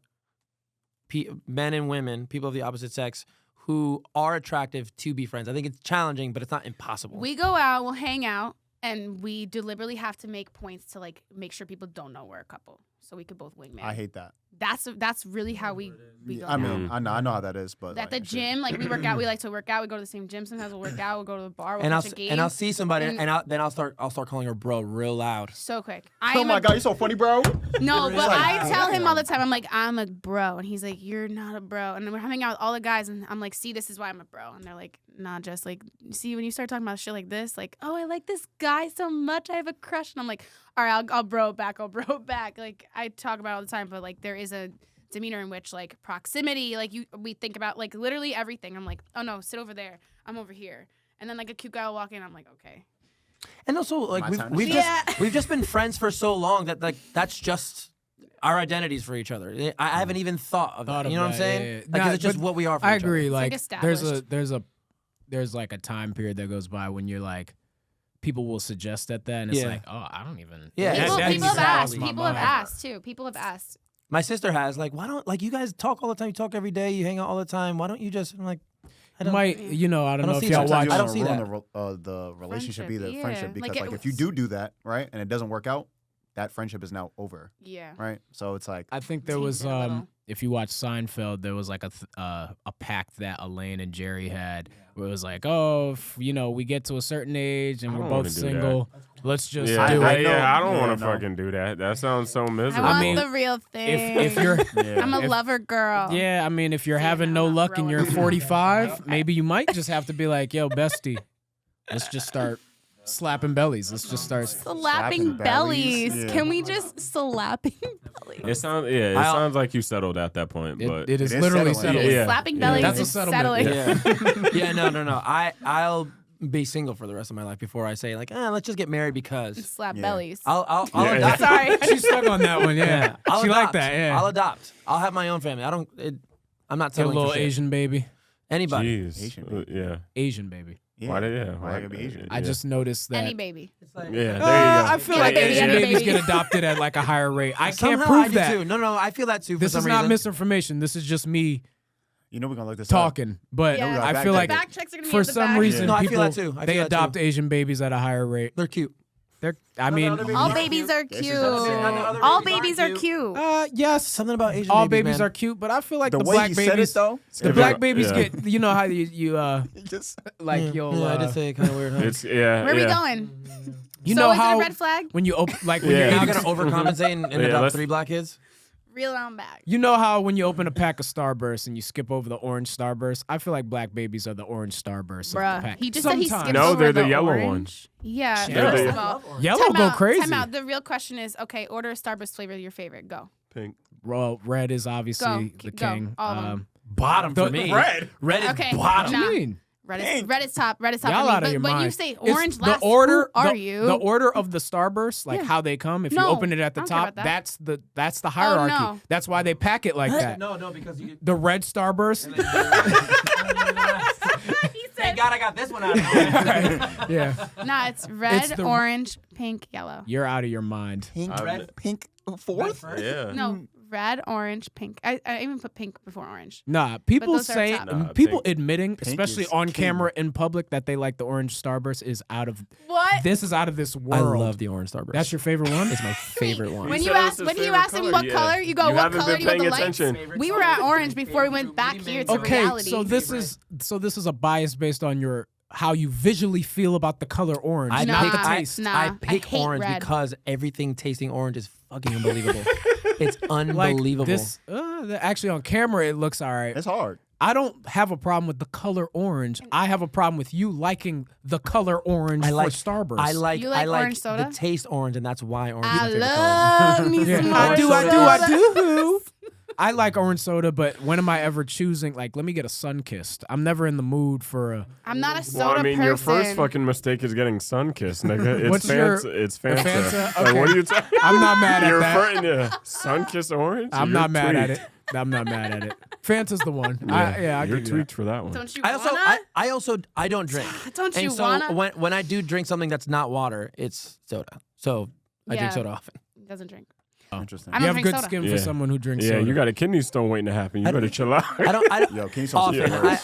men and women, people of the opposite sex, who are attractive to be friends. I think it's challenging, but it's not impossible. we go out, we'll hang out, and we deliberately have to make points to like make sure people don't know we're a couple, so we could both wingman. I hate that. That's really how we go. I now. mean, I know how that is, but At the like, shit. gym, like we work out, we like to work out. We go to the same gym. Sometimes we'll work out. We'll go to the bar. We'll and watch a game. I'll see somebody and- and I'll start calling her bro real loud. so quick. Oh my god, you're so funny, bro. No, but like, I tell him damn. all the time. I'm like, I'm a bro, and he's like, you're not a bro. And then we're hanging out with all the guys, and I'm like, see, this is why I'm a bro. And they're like, nah, just like, see, when you start talking about shit like this, like, oh, I like this guy so much, I have a crush, and I'm like, all right, I'll bro it back, I'll bro it back. Like I talk about it all the time, but like there is a demeanor in which like proximity, like we think about like literally everything. I'm like, oh no, sit over there, I'm over here, and then like a cute guy will walk in, I'm like, okay. And also, like My time to we've shine. we've just been friends for so long that like that's just our identities for each other. I haven't even thought of that. You know what I'm saying? Yeah, yeah. Like, Nah, it's just but what we are for I each agree. other. like Like, established. there's like a time period that goes by when you're like, people will suggest that, and it's Yeah. like, oh, I don't even. Yeah, People, that people have exactly. asked. my People have mind. asked too. People have asked. My sister has like, why don't like you guys talk all the time? You talk every day. You hang out all the time. Why don't you just? I'm like, I don't. Might you know? I don't I don't know see if y'all that. watch. Sometimes I you don't wanna see ruin the relationship, Friendship, either yeah. friendship, because Like, like if you do that right and it doesn't work out, that friendship is now over, Yeah. right? So it's like I think there Tainted was a little. if you watch Seinfeld, there was like a pact that Elaine and Jerry had, where it was like, oh, if, you know, we get to a certain age and I we're don't both wanna do single, let's just Yeah, do I it. know. I don't Yeah, want to no. fucking do that. That sounds so I miserable. want mean, the real thing. If you're yeah. I'm a if- lover girl. yeah, I mean, if you're Yeah, having no, no I'm luck and growing you're up. 45, maybe you might just have to be like, yo, bestie, let's just start slapping bellies. Let's just start. Slapping Slapping bellies. bellies. Yeah. Can we just slapping bellies? It sounds I'll- sounds like you settled at that point, but It is It is literally settling. settled. Yeah. Slapping Yeah. bellies That's a is settlement. settling. Yeah, no. I'll be single for the rest of my life before I say like, let's just get married because Slap Yeah. bellies. I'll Yeah. adopt. Sorry. She stuck on that one, yeah. I'll She adopt. liked that, yeah. I'll adopt. I'll have my own family. I'm not Get a settling little for shit. Asian baby. Anybody. jeez, Asian baby. yeah. Asian baby. yeah. Why did Why I gotta be Asian? I just noticed that. Any baby. It's like, Yeah, there you go. I feel Yeah, like baby, Asian yeah, babies baby. get adopted at like a higher rate. I can't somehow prove I do that. Too. No, I feel that too. This for is some not reason. misinformation. This is just me You know we're gonna look this up. talking, but Yeah. I feel The like back checks are gonna be for in the some back. reason No, I feel people that too. I they feel that adopt too. Asian babies at a higher rate. They're cute. I mean, other babies All are babies are This cute. is what I'm saying. Other All babies babies aren't are cute. yes, Something about Asian all babies, babies man. are cute, but I feel like The the way black he babies, said it though, the If black you're- babies yeah. get. You know how you it just like you'll. Yeah, I did say it kind of weird. Huh? It's yeah. Where are yeah. we going? You so know is how it a red flag? when you open when Yeah. you're You're eating gonna overcompensate and Yeah, adopt let's- 3 black kids. Reel on back. You know how when you open a pack of Starburst and you skip over the orange Starburst? I feel like black babies are the orange Starburst of the Bruh, pack. he just said he Sometimes. skipped No, over they're the the yellow orange. ones. Yeah, They're first the- of all. Yellow Time go out, crazy. Time out. The real question is, okay, order a Starburst flavor your favorite. Go. Pink. Well, red is obviously Go. the Go. king. All of them. Bottom for The- me. red. Red is Okay. What bottom. do Nah. you mean? Red is top. Red is top. Y'all for me. out of your But when you mind. say It's orange the last, order, who are the, you? The order of the Starburst, like Yeah. how they come. If you No, open it at the I don't care top, about that. that's the hierarchy. no. That's why they pack it like that. No, because you. The red Starburst. He Thank said, God I got this one out of the way. Yeah, nah, it's red, It's the- orange, pink, yellow. you're out of your mind. Pink, Red- pink fourth. Yeah. No, red, orange, pink. I even put pink before orange. Nah, people those are saying, top. Nah, people pink- admitting, especially is on king. camera in public, that they like the orange Starburst is out of. What? This is out of this I world. love the orange Starburst. That's your favorite one. It's my favorite one. When He you said ask it's his when you favorite ask him color, what yeah. color, you go, You what haven't color been do you want paying the lights? attention. We were at orange before we went back here to Okay, reality. so this is a bias based on your how you visually feel about the color orange, I Nah, not the pick, taste. nah. I I pick hate orange red. because everything tasting orange is fucking unbelievable. It's Like unbelievable. this, actually on camera it looks all right. It's hard. I don't have a problem with the color orange. I have a problem with you liking the color orange I like for Starburst. I like You like orange soda? the taste orange, and that's why orange is my I favorite color. love me Yeah, some I orange do. soda. I like orange soda, but when am I ever choosing? Like, let me get a Sunkissed. I'm never in the mood for a. I'm not a soda Well, I mean, person. your first fucking mistake is getting Sunkissed, nigga. It's What's your- Fanta. It's Fanta. Fanta? Like, Okay. what are you talking? I'm not mad at You're that. yeah. Sunkissed orange. I'm You're not mad at tweaked. it. I'm not mad at it. Fanta's the one. Yeah, I you're give you tweaked for that one. Don't you I also wanna? I don't drink. Don't you And so wanna? when I do drink something that's not water, it's soda. So I Yeah. drink soda often. Doesn't drink. Interesting. I You don't have drink good soda. skin Yeah. for someone who drinks Yeah, soda. you got a kidney stone waiting to happen. You I better don't- chill out. I don't Yo, can you stop often. saying words?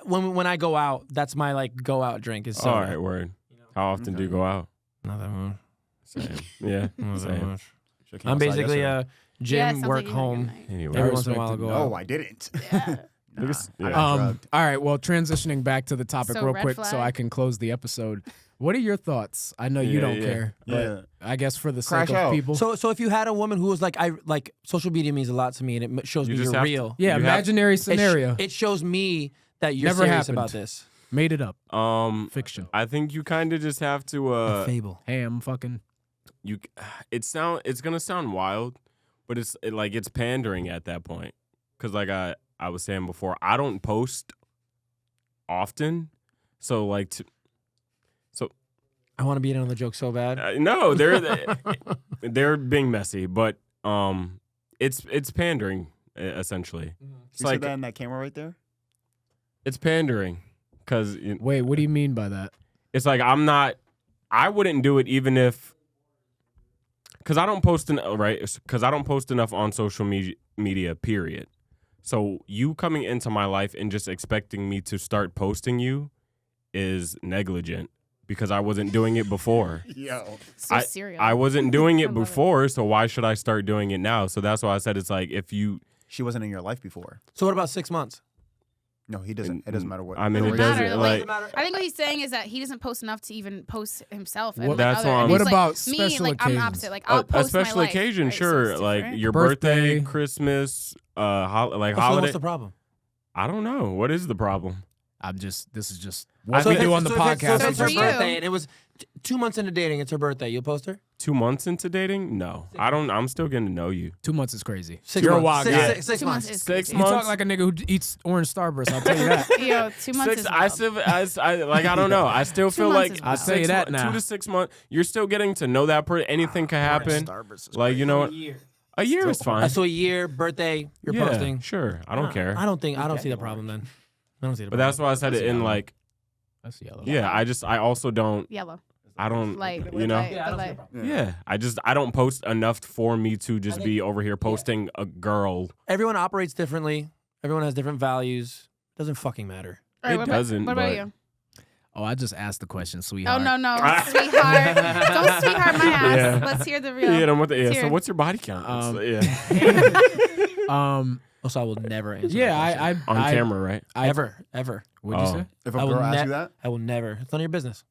When I go out, that's my like go out drink is soda. All right, word. How often do you go out? Not that much. Same. Yeah. Not that Same. much. Shit came I'm outside basically yesterday. gym, Yeah, it sounds work, like you had a good home. night. Anyway. Every once in a while, I'll respect go it. out. No, I didn't. Yeah. Niggas- I yeah. got drugged. All right. Well, transitioning back to the topic So real red quick, so flag? I can close the episode. What are your thoughts? I know you Yeah, don't yeah. care, but Yeah. I guess for the Crash sake of out. people, So if you had a woman who was like, I like social media means a lot to me, and it shows You me just you're have to- real. yeah, you have- imaginary It sh- scenario. It shows me that you're Never serious happened. about this. Made it up. Fiction. I think you kind of just have to. A fable. Hey, I'm fucking. You. It's gonna sound wild, but it's pandering at that point. Cause like I was saying before, I don't post often, so like I want to be in on the joke so bad. no, they're being messy, but it's pandering essentially. It's You see like that in that camera right there? it's pandering, cause Wait, what do you mean by that? it's like I wouldn't do it even if, cause I don't post cause I don't post enough on social media. Period. So you coming into my life and just expecting me to start posting you is negligent because I wasn't doing it before. Yo. So serious. I wasn't doing I it love it. before, so why should I start doing it now? So that's why I said it's like if you. She wasn't in your life before. So what about 6 months? No, he doesn't. It doesn't matter what. I mean, It it doesn't doesn't matter, like. I think what he's saying is that he doesn't post enough to even post himself. And What- like That's other, why and I'm- he's What like, about me? special Like I'm the occasions? opposite. Like I'll A post special my life, occasion, right? So sure. it's Like different. your Birthday. birthday, Christmas, like So holiday. what's the problem? I don't know. What is the problem? This is just what So we if do it's- on the so if it's- podcast. So if it's For her you. birthday, and it was 2 months into dating. It's her birthday. You'll post her? 2 months into dating? No, I don't. I'm still getting to know you. 2 months is crazy. 6 You're a months. wild Six- guy. six- six 2 months. months is 6 You months. talk like a nigga who eats orange Starburst. I'll tell you that. Yo, 2 months is I wild. still, I don't know. I still 2 feel months like is I'll wild. say that now. 2 to 6 months. You're still getting to know that person. Anything can happen. Like you know, what? A year is fine. So a year, birthday, you're Yeah, posting. Sure, I don't care. I don't see the problem then. I don't see the But problem. that's why I said it in like. That's yellow. Yeah, I also don't. Yellow. I don't. Light. You know. Light, Yeah, I don't see light. the problem. Yeah, I don't post enough for me to just be over here posting a girl. Everyone operates differently. Everyone has different values. Doesn't fucking matter. All right, It what doesn't, What about but- you? Oh, I just asked the question, Oh sweetheart. no, sweetheart! Don't sweetheart my ass. Yeah. Let's hear the real. Yeah, I'm with the, Let's so hear it. what's your body count? Yeah. Also, I will never answer. Yeah, that question. On camera, right? ever. What'd you Oh. say? If a I will girl asks ne- you that, I will never. It's none of your business.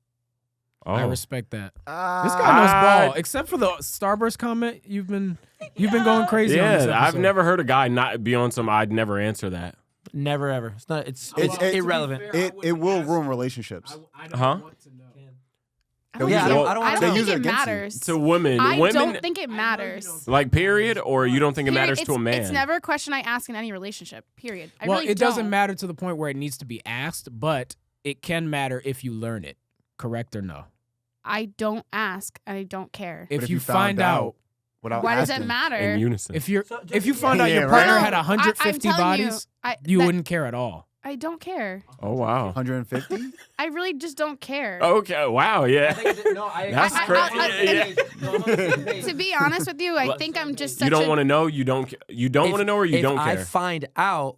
Oh. I respect that. This ah, guy knows ball, except for the Starburst comment. You've been going crazy. on this Yeah, I've episode. never heard a guy not be on some. I'd never answer that. Never ever. It's not. It's It's- it's- irrelevant. it will ruin relationships. Huh? They'll Yeah, use it- I don't I wanna they don't use think it it against you. matters. To women, I women don't think it matters. like period, or you don't think it Period. matters to a man. It's never a question I ask in any relationship. Period. I Well, really it doesn't don't. matter to the point where it needs to be asked, but it can matter if you learn it. Correct or no? I don't ask. I don't care. If if you you found find out, Without Why does it asking. matter? in unison. if just you found out Yeah, your right. partner No, had I'm 150 telling you, bodies, you that- wouldn't care at all. I don't care. Oh wow. 150? I really just don't care. Okay. Wow. Yeah. That's I- crazy. To be honest with you, I think I'm just such You don't a. want to know. You don't. You don't want to know, or you don't If I care. find out,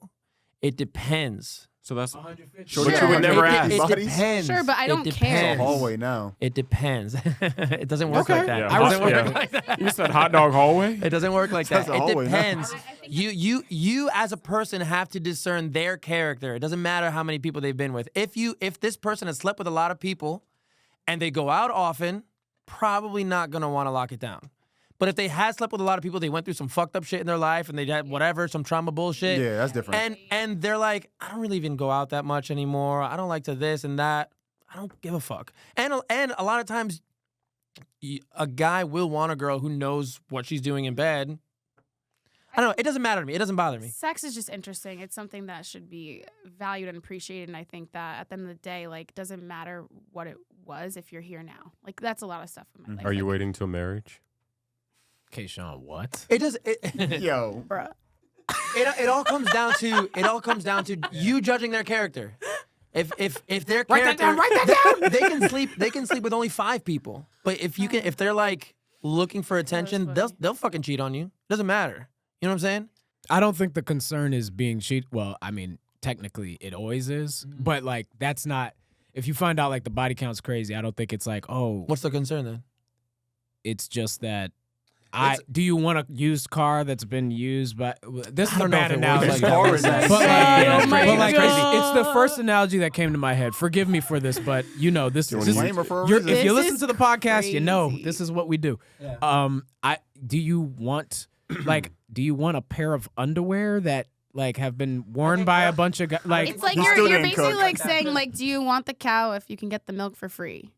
it depends. So that's. Shorty But Sure. you would never it, ask. It Bodies? depends. Sure, but I don't it care. It's a depends. hallway now. It depends. It doesn't work Okay. like that. Yeah, It doesn't work yeah. like that. You said hot dog hallway. It doesn't work like That's that. a It hallway, no. depends. You as a person have to discern their character. It doesn't matter how many people they've been with. If this person has slept with a lot of people and they go out often, probably not gonna want to lock it down. But if they had slept with a lot of people, they went through some fucked up shit in their life and they had whatever, some trauma bullshit. Yeah, that's different. And they're like, I don't really even go out that much anymore. I don't like to this and that. I don't give a fuck. And a lot of times, a guy will want a girl who knows what she's doing in bed. I don't know. It doesn't matter to me. It doesn't bother me. Sex is just interesting. It's something that should be valued and appreciated. And I think that at the end of the day, like, it doesn't matter what it was if you're here now. Like, that's a lot of stuff in my life. Are you Like, waiting till marriage? Okay, Sean, what? It does. Yo. bruh. It all comes down to you judging their character. If their character, Write that down. They can sleep with only 5 people. But if they're like looking for attention, they'll fucking cheat on you. Doesn't matter. You know what I'm saying? I don't think the concern is being cheated. Well, I mean, technically it always is, but like that's not. If you find out like the body count's crazy, I don't think it's like, oh, What's the concern then? it's just that. Do you want a used car that's been used? But this is I a don't know bad if it analogy. works like that. Car is nice. But like, Yeah, Oh my but like, God. it's the first analogy that came to my head. Forgive me for this, but you know this is. Disclaimer for a You're, reason. if you This listen is to the podcast, you know crazy. this is what we do. Do you want do you want a pair of underwear that like have been worn by a bunch of guys? Like It's like He you're still didn't basically cook. like saying like, do you want the cow if you can get the milk for free?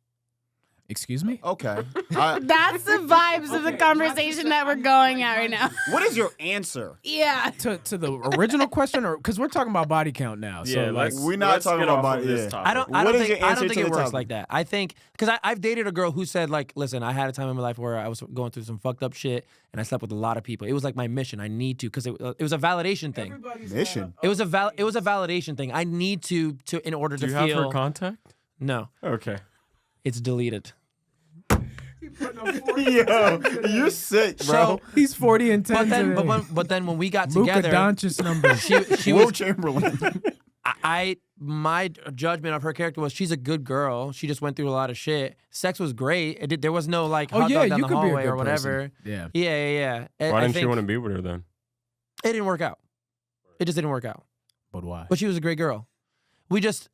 excuse me. Okay. That's the vibes of the conversation that we're going at right now. What is your answer? Yeah. To the original question, or because we're talking about body count now. So like, let's- we're not let's talking get about off body- of this yeah. topic. I don't What is your think answer to it the works topic? like that. I think because I've dated a girl who said like, listen, I had a time in my life where I was going through some fucked up shit and I slept with a lot of people. It was like my mission. I need to because it was a validation thing. Mission. It was a validation thing. I need to in order Do to you have feel. her contact? No, Okay. it's deleted. Yo, you're sick, bro. So, he's 40 and 10 but then, today. but then when we got Luka together, Doncic numbers. she Will was Chamberlain. my judgment of her character was she's a good girl. She just went through a lot of shit. Sex was great. There was no like Oh, hot yeah, dog down you the could be a hallway good or whatever. person. Yeah. Yeah. Why I didn't she think want to be with her then? It didn't work out. It just didn't work out. But why? But she was a great girl. We just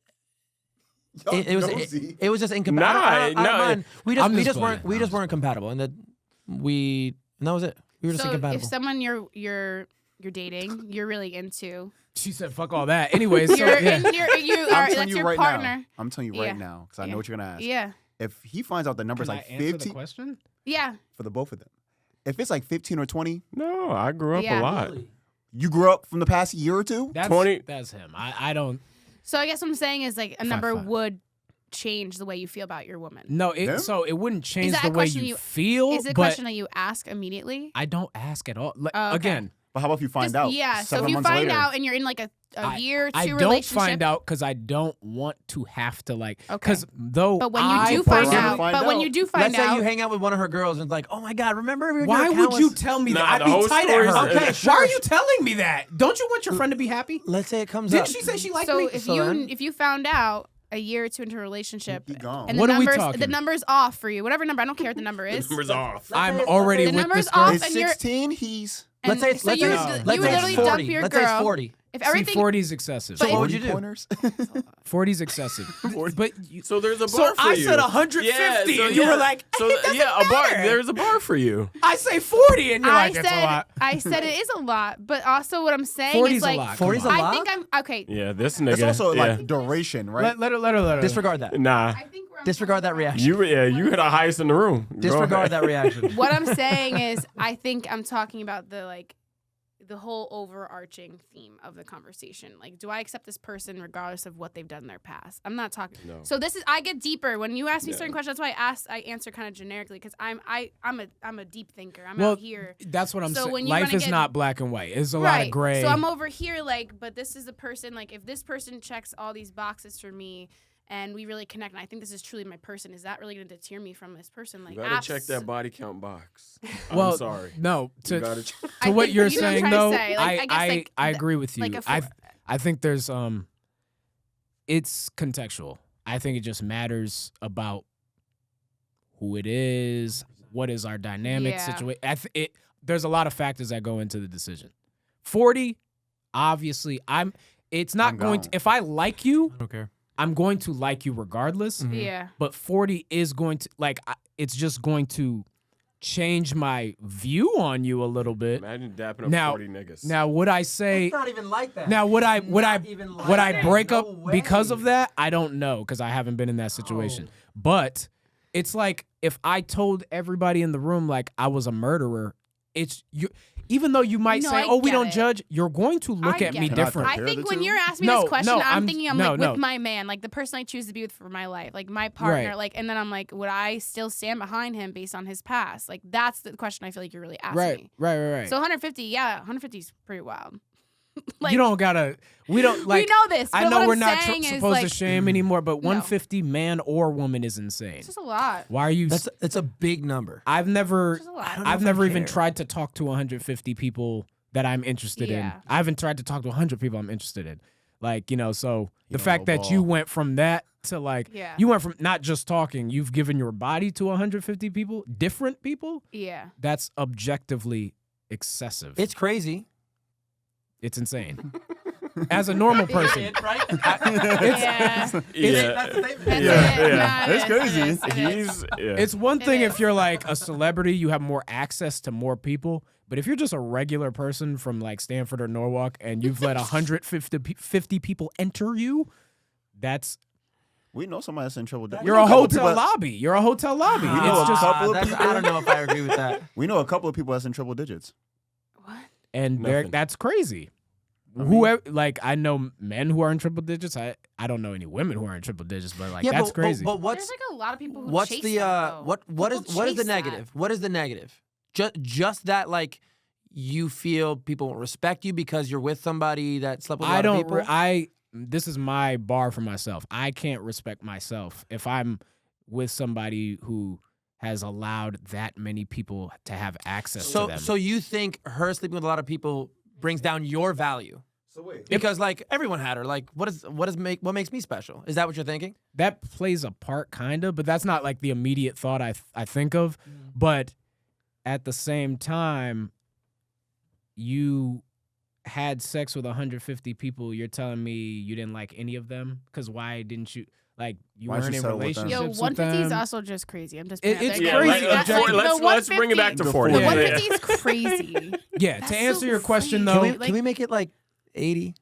it was nosy. it was just incompatible. I don't no. mind. We I'm just just weren't playing. weren't compatible, and that was it. We were just So if incompatible. someone you're dating, you're really into, She said, "Fuck all that." Anyways, so, you're yeah. you are I'm telling that's you your right partner. now. I'm telling you right Yeah. now because I Yeah. know what you're gonna ask. Yeah. If he finds out the number's Can like I answer the 15 question? Yeah. for the both of them, if it's like 15 or 20, No, I grew up Yeah. a lot. you grew up from the past year or two. That's 20 That's him. I don't. So I guess what I'm saying is like a number Fine. would change the way you feel about your woman. No, it Yeah? so it wouldn't change that the a way question you you- feel. Is it a but question that you ask immediately? I don't ask at all. Like, Oh, okay. Again, But how about if you find Just- out? Yeah. So 7 if you months find later? out and you're in like a a year, 2 I relationship. don't find out because I don't want to have to like. Okay. Because though, But when you do find out, when you do find Let's say out, you hang out with one of her girls and it's like, oh my God, remember? why would you tell me that? Nah, I'd the be whole tight at story's- her. Okay, sure. Why are you telling me that? Don't you want your friend to be happy? Let's say it comes up. Didn't she say she liked so me? if you found out a year or 2 into a relationship, He gone. and What the are we numbers talking? the number's off for you, whatever number, I don't care what the number is. Numbers off. I'm already The with number's this girl. off. It's and you're- 16. He's Let's say so let's you say would let's say literally it's dump 40. your Let's say it's girl. 40. If See, everything 40 is excessive. But So what would 40 you do? pointers. 40 is excessive. But you, So there's a bar so for I you. said 150, Yeah, and you were like, so it doesn't yeah, a bar. matter. There's a bar for you. I say 40, and you're I like, that's a lot. said it is a lot, but also what I'm saying 40's is a like lot. 40's Come a on. lot? I think I'm okay. Yeah, this nigga. It's also yeah. like duration, right? Let her. Disregard that. Nah. I think where I'm Disregard that coming from- reaction. You hit the highest in the room. Go Disregard ahead. that reaction. What I'm saying is, I think I'm talking about the whole overarching theme of the conversation. Like, do I accept this person regardless of what they've done in their past? I'm not talking. No. So this is I get deeper when you ask me Yeah. certain questions. That's why I answer kind of generically because I'm a deep thinker. I'm Well, out here. That's what I'm So saying. when you're Life gonna is get- not black and white. It's a lot Right. of gray. So I'm over here like, but this is the person. Like, if this person checks all these boxes for me. And we really connect, and I think this is truly my person. Is that really going to deter me from this person? Like, You gotta check that body count box. well, I'm sorry. No, You to gotta check. what think- you're you know what I'm saying trying to though, say. Like, I guess, like, I agree with you. like a I think there's it's contextual. I think it just matters about who it is, what is our dynamic Yeah. situation. There's a lot of factors that go into the decision. 40, obviously, it's not I'm going gone. to. If I like you, I don't care. I'm going to like you regardless. Yeah. But 40 is going to it's just going to change my view on you a little bit. Imagine dapping up Now- 40 niggas. Now, would I say? It's not even like that. Now, would I even like would I that. break No up way. because of that? I don't know because I haven't been in that situation. But it's like if I told everybody in the room like I was a murderer, it's you. Even though you might No, say, I "Oh, we get don't it. judge," you're going to look I at get me it. different. I Compare think the when two? you're asking me No, this question, no, I'm thinking no. with my man, like the person I choose to be with for my life, like my partner, Right. like, and then I'm like, would I still stand behind him based on his past? Like, that's the question I feel like you're really asking me. Right. So 150, yeah, 150 is pretty wild. Like, you don't gotta. We don't like. we know this. I but know what we're I'm not saying is, supposed like, to shame anymore, but 150 man or woman is insane. It's just a lot. Why are you? It's a big number. I've never. It's just a lot. don't know I've if I never even care. tried to talk to 150 people that I'm interested in. Yeah. I haven't tried to talk to 100 people I'm interested in. Like, so the don't fact know that you ball. went from that to like, Yeah. you went from not just talking, you've given your body to 150 people, different people, Yeah. that's objectively excessive. It's crazy. It's insane. As a normal person. right? Yeah. yeah. That's it. yeah. Nah, It's crazy. it is. He's yeah. It's one It thing is. if you're like a celebrity, you have more access to more people. But if you're just a regular person from like Stanford or Norwalk and you've let 150 people enter you, that's We know somebody that's in trouble. you're a hotel lobby. You're a hotel lobby. We know It's a just couple of I people. don't know if I agree with that. We know a couple of people that's in triple digits. What? and Nothing. that's crazy. mean- Whoever like I know men who are in triple digits. I don't know any women who are in triple digits, but like that's crazy. But There's like a lot of people who what's chase the that, though. what is People what is the chase that. negative? What is the negative? Just that like you feel people won't respect you because you're with somebody that slept with a lot of people. This is my bar for myself. I can't respect myself if I'm with somebody who has allowed that many people to have access to them. So you think her sleeping with a lot of people brings down your value? So wait. Because like everyone had her. Like what makes me special? Is that what you're thinking? that plays a part, kind of, but that's not like the immediate thought I think of. But at the same time, you had sex with 150 people. You're telling me you didn't like any of them? Because why didn't you? Like, you Why'd weren't you in settle with them? relationships Yo, with 150 is them. also just crazy. I'm just It- putting it's that there. crazy. That's like, let's bring it back to 40. The Yeah. 150 is crazy. Yeah, That's to answer so your question, crazy. though, Can we make it like 80?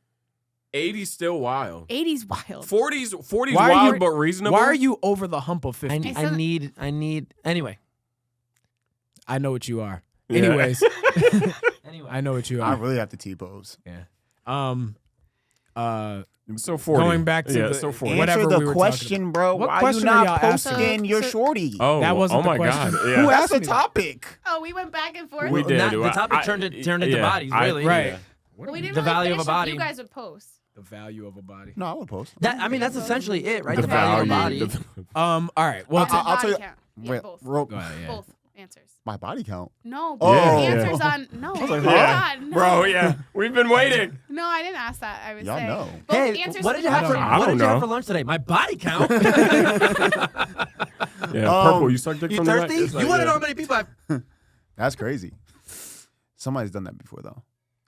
80's still wild. 80's wild. 40's Why are wild you- but reasonable. why are you over the hump of 50? I need anyway. I know what you are. Yeah. Anyways, Anyway. I know what you I are. really have to T-pose. So 40. Going back to yeah, the- so 40. Whatever Answer we the were talking question, bro. What Why question you are not y'all asking? posting your So- shorty? Oh, That wasn't oh my the question. God. Who Yeah. asked That's the me that? topic. Oh, we went back and forth. We Well, did. the topic turned into bodies, really. Right. Well, we didn't The really value of finish a body. If you guys would post. The value of a body. No, I would post. I mean, that's essentially it, right? The The value of a value. body. All right. Well, I'll tell you. Count. Yeah, Wait, both. go ahead. Yeah. Both answers. My body count. No, Oh. both answers on no. like, Oh, huh? God, no. Bro, yeah. We've been waiting. No, I didn't ask that. I was Y'all saying. know. Both Hey, answers what did you have for I what don't did you have know. for lunch today? My body count. Yeah, purple. You sucked dick You from the back? thirsty? It's like, You want to yeah. know how many people I've That's crazy. Somebody's done that before, though.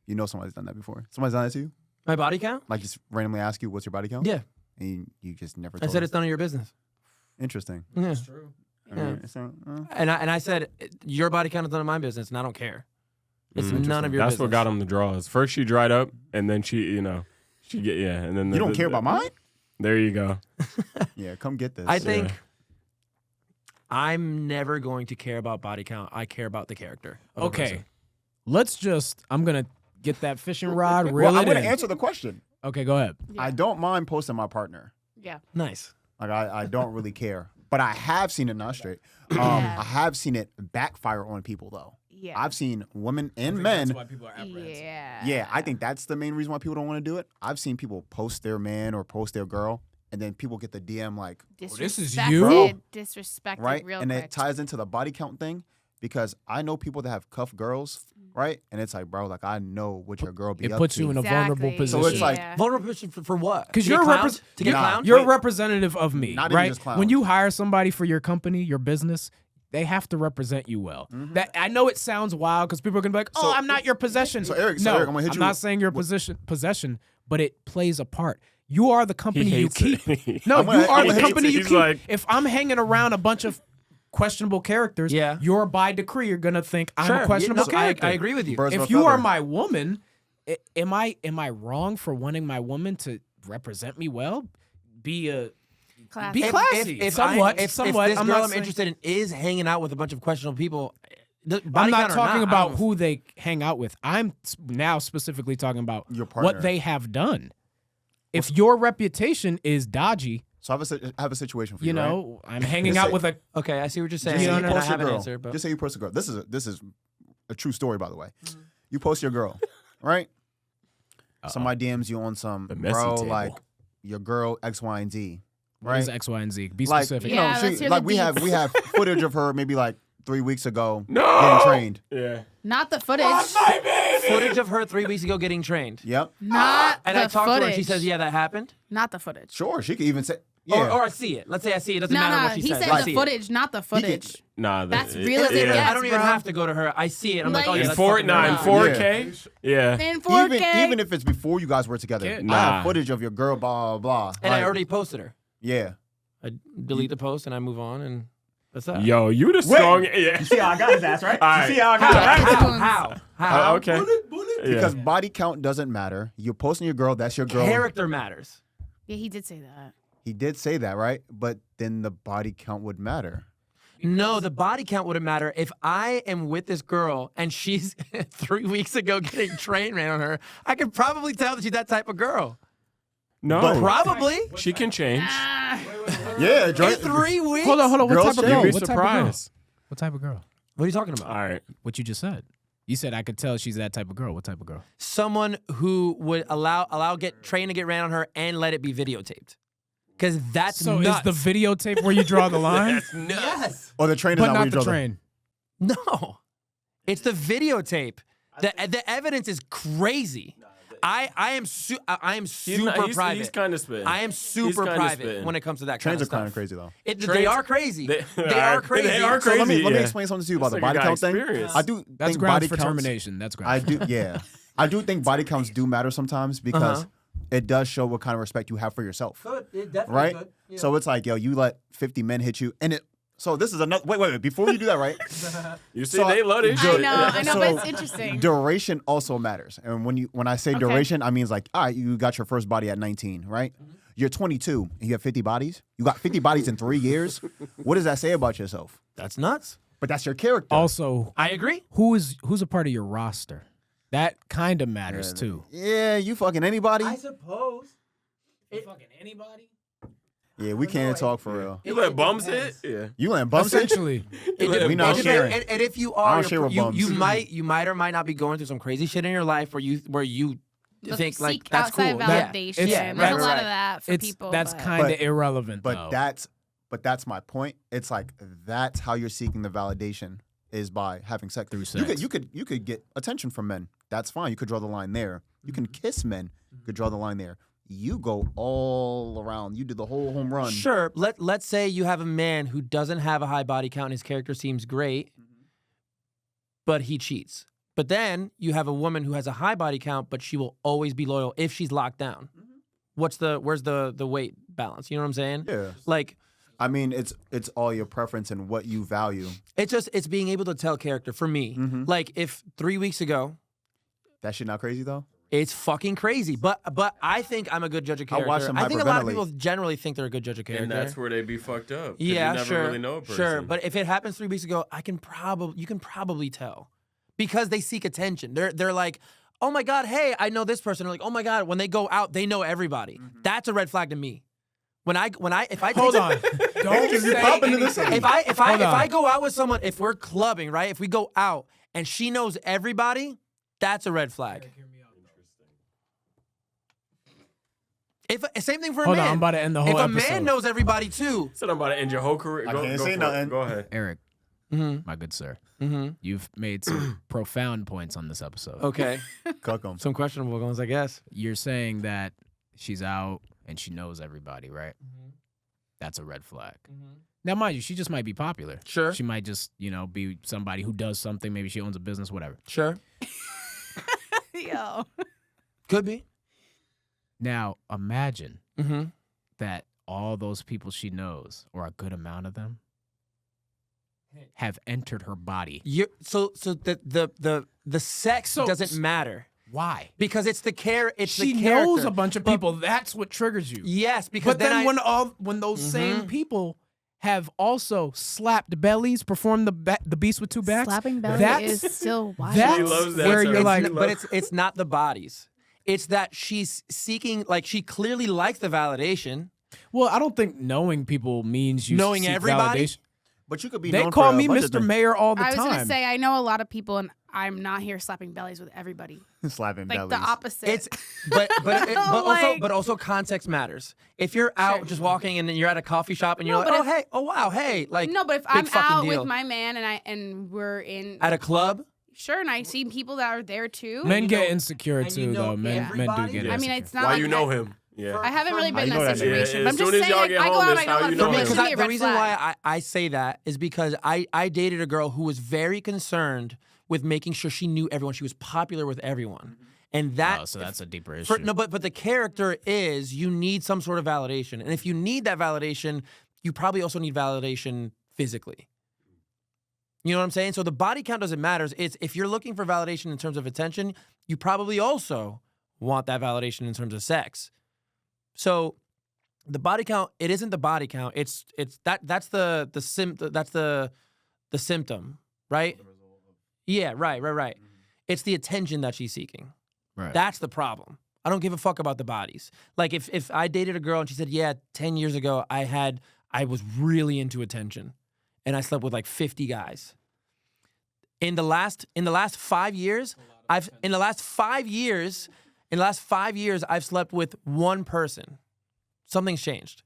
You know somebody's done that before. Somebody's done that to you? My body count? Like just randomly ask you, what's your body count? Yeah. And you just never I told said us? it's none of your business. Interesting. Yeah. true. I mean, it's not- And I said your body count is none of my business, and I don't care. It's none of your That's business. what got him the draws. First she dried up, and then she and then You don't care about mine? There you go. Yeah, come get this. I think Yeah. I'm never going to care about body count. I care about the character. of a Okay. person. I'm going to get that fishing rod, reel well, I'm it going in. to answer the question. Okay, go ahead. Yeah. I don't mind posting my partner. Yeah. Nice. Like I don't really care. But I have seen it not straight. Yeah. I have seen it backfire on people though. Yeah. I've seen women and men. That's why people are Yeah. Yeah, I think that's the main reason why people don't want to do it. I've seen people post their man or post their girl, and then people get the DM like, this is Disrespected, you? Disrespected right? real And quick. it ties into the body count thing because I know people that have cuff girls, right? And it's like, bro, like I know what your girl be It up puts to. you in a vulnerable Exactly. position. So it's like- Yeah. Vulnerable position for what? 'Cause To you're get a clowned? To get Nah. clowned? You're Wait. a representative of me, Not even right? just clowns. When you hire somebody for your company, your business, they have to represent you well. That I know it sounds wild because people are gonna be like, "Oh, So- I'm not your possession." So, Erick, no, I'm gonna hit you not with- saying your possession, but it plays a part. You are the company you hates keep. it. No, I'm gonna- you are he the hates company it. you He's keep. like- If I'm hanging around a bunch of questionable characters, Yeah. you're by decree you're gonna think I'm Sure. a questionable I character. agree with you. Birds of If a you are feather. my woman, am I wrong for wanting my woman to represent me well? Be Classy. classy. Somewhat. If If somewhat. this I'm girl not I'm saying- interested in is hanging out with a bunch of questionable people, I'm body not count or talking I about don't- who they hang out with. I'm now specifically talking about Your partner. what they have done. If your reputation is dodgy, So I have a situation for you. you right? know, I'm hanging Just out say- with a. Okay, I see what you're Just saying. say you and I post your have an girl. answer, but Just say you post a girl. This is a true story, by the way. You post your girl, right? Somebody DMs you on some The messy bro, table. like your girl X, Y, and Z, What right? is X, Y, and Z? Be Like specific. you know, Yeah, let's hear like the we have deets. footage of her maybe like 3 weeks ago No. getting trained. Yeah. Not the footage. footage of her 3 weeks ago getting trained. Yep. Not And the I talked footage. to her and she says, yeah, that happened. Not the footage. Sure, she could even say yeah. Or I see it. Let's say I see it. It doesn't No, matter no. what she He says. said I the see it. footage, not the footage. Nah, That's real as it yeah. gets. I don't even bro. have to go to her. I see it. I'm like, Like- oh yeah, In that's fucking Fortnite, right. 4K. Yeah. In 4K. Even if it's before you guys were together, Yeah. I Nah. have footage of your girl, blah blah. blah. And I Like, already posted her. yeah. I delete the post and I move on, and that's that. Yo, you the strong. Yeah. You see how I got his ass, right? All right. You see how I got his ass? How? Okay. Yeah. Because body count doesn't matter. You're posting your girl, that's your girl. Character matters. Yeah, he did say that. He did say that, right? But then the body count would matter. No, the body count wouldn't matter. If I am with this girl and she's 3 weeks ago getting train ran on her, I could probably tell that she's that type of girl. No. But- Probably. She can change. Ah. Yeah, In Drake. 3 weeks? Hold on. What Girls type of change. girl? You'd be What type of girl? surprised. What type of girl? What are you talking about? All right. What you just said. You said I could tell she's that type of girl. What type of girl? Someone who would allow get train to get ran on her and let it be videotaped. Because that's So nuts. is the videotape where you draw the line, That's nuts. Yes. Or the train is but not where not you the draw train? No. It's the videotape. The evidence is crazy. I am super private. He's kind of spitting. I am super kinda private spitting. when it comes to that Trains kind are of kind stuff. of crazy though. They Trains- are crazy. They They are are crazy. crazy. So let me yeah. explain something to you about That's the like body you count got thing. experience. I do That's think grounds body for counts. termination. That's I grounds. do, yeah. I do think body counts do matter sometimes because it does show what kind of respect you have for yourself, Good. It definitely right? could. Yeah. So it's like, yo, you let 50 men hit you, and it. So this is another. Wait. Before you do that, right? You see, So- they love this I shit. know, but So- it's interesting. Duration also matters, and when I say Okay. duration, I mean like, all right, you got your first body at 19, right? You're 22 and you have 50 bodies. You got 50 bodies in 3 years. What does that say about yourself? That's nuts. But that's your character. Also, I agree. who's a part of your roster? That kind of matters too. Yeah, you fucking anybody. suppose. Fucking anybody. Yeah, we can't talk for real. You let bums hit? Yeah. You letting bumps hit? Essentially, We not It depends- sharing. And if you I are, don't share with you bums. might or might not be going through some crazy shit in your life where you think like seek that's outside cool. validation. Yeah, There's a right, lot of right. that for people. That's but- kind of But- irrelevant, But though. that's my point. It's like that's how you're seeking the validation is by having sex. Through You sex. could get attention from men. That's fine. You could draw the line there. You can kiss men. You could draw the line there. You go all around. You do the whole home run. Sure. Let's say you have a man who doesn't have a high body count and his character seems great, but he cheats. But then you have a woman who has a high body count, but she will always be loyal if she's locked down. Where's the weight balance? You know what I'm saying? Yeah. Like I mean, it's all your preference and what you value. it's being able to tell character for me. Mhm. Like if 3 weeks ago, That shit not crazy though. it's fucking crazy. But I think I'm a good judge of I'll character. watch them I think a lot of hyperventilate. people generally think they're a good judge of character. And that's where they be fucked up. 'cause Yeah, you never sure, really know a person. sure. But if it happens 3 weeks ago, you can probably tell because they seek attention. They're like, oh my god, hey, I know this person. They're like, oh my god, when they go out, they know everybody. That's a red flag to me. If I Hold take- on. Don't You're say popping into anything. something. if Hold on. I go out with someone, if we're clubbing, right? If we go out and she knows everybody, that's a red flag. Same thing for a Hold man. on, I'm about to end the whole if a episode. man knows everybody too. So I'm about to end your whole career. I Go, can't go say for it. nothing. Go ahead. Eric, Mm-hmm. my good sir, Mm-hmm. you've made some profound points on this episode. Okay. Cook 'em. Some questionable ones, I guess. You're saying that she's out and she knows everybody, right? That's a red flag. Now, mind you, she just might be popular. Sure. She might just, be somebody who does something. Maybe she owns a business, whatever. Sure. Yo. Could be. Now, imagine Mm-hmm. that all those people she knows, or a good amount of them, have entered her body. So the sex So- doesn't matter Why? because it's the care. It's She the character. knows a bunch of But- people. That's what triggers you. Yes, because But then I, when those same Mhm. people have also slapped bellies, performed the beast with two backs, Slapping belly that's- is still wild. that's She loves that where term. you're like, but it's not the bodies. It's that she's seeking, like she clearly likes the validation. well, I don't think knowing people means you Knowing seek everybody? validation. But you could be. They known call for a me bunch of Mr. things. Mayor all the I was time. gonna say I know a lot of people, and I'm not here slapping bellies with everybody. Slapping Like bellies. the opposite. It's also Like- context matters. If you're out Sure. just walking and then you're at a coffee shop and you're No, like, but oh if- hey, oh wow, hey, like no, but if big I'm fucking out deal. with my man and we're in at a club, sure, and I see people that are there too. Men you get know- inside and you too, know though. Men do everybody? get I I mean, insecure. it's not Why like you know him? Yeah. I haven't really How been you in know that that nigga? situation. Yeah, but I'm as just soon as saying, y'all like, get I go home, out and that's I know how a lot you of know people. him. It because can be a the red reason flag. why I say that is because I dated a girl who was very concerned with making sure she knew everyone. She was popular with everyone, and that Oh, so that's a deeper issue. but the character is you need some sort of validation, and if you need that validation, you probably also need validation physically. You know what I'm saying? So the body count doesn't matter. It's if you're looking for validation in terms of attention, you probably also want that validation in terms of sex. So the body count, it isn't the body count. It's that's the symptom, right? Yeah, right. It's the attention that she's seeking. Right. That's the problem. I don't give a fuck about the bodies. Like if I dated a girl and she said, "Yeah, 10 years ago I was really into attention and I slept with like 50 guys." In the last 5 years, I've slept with one person. Something's changed.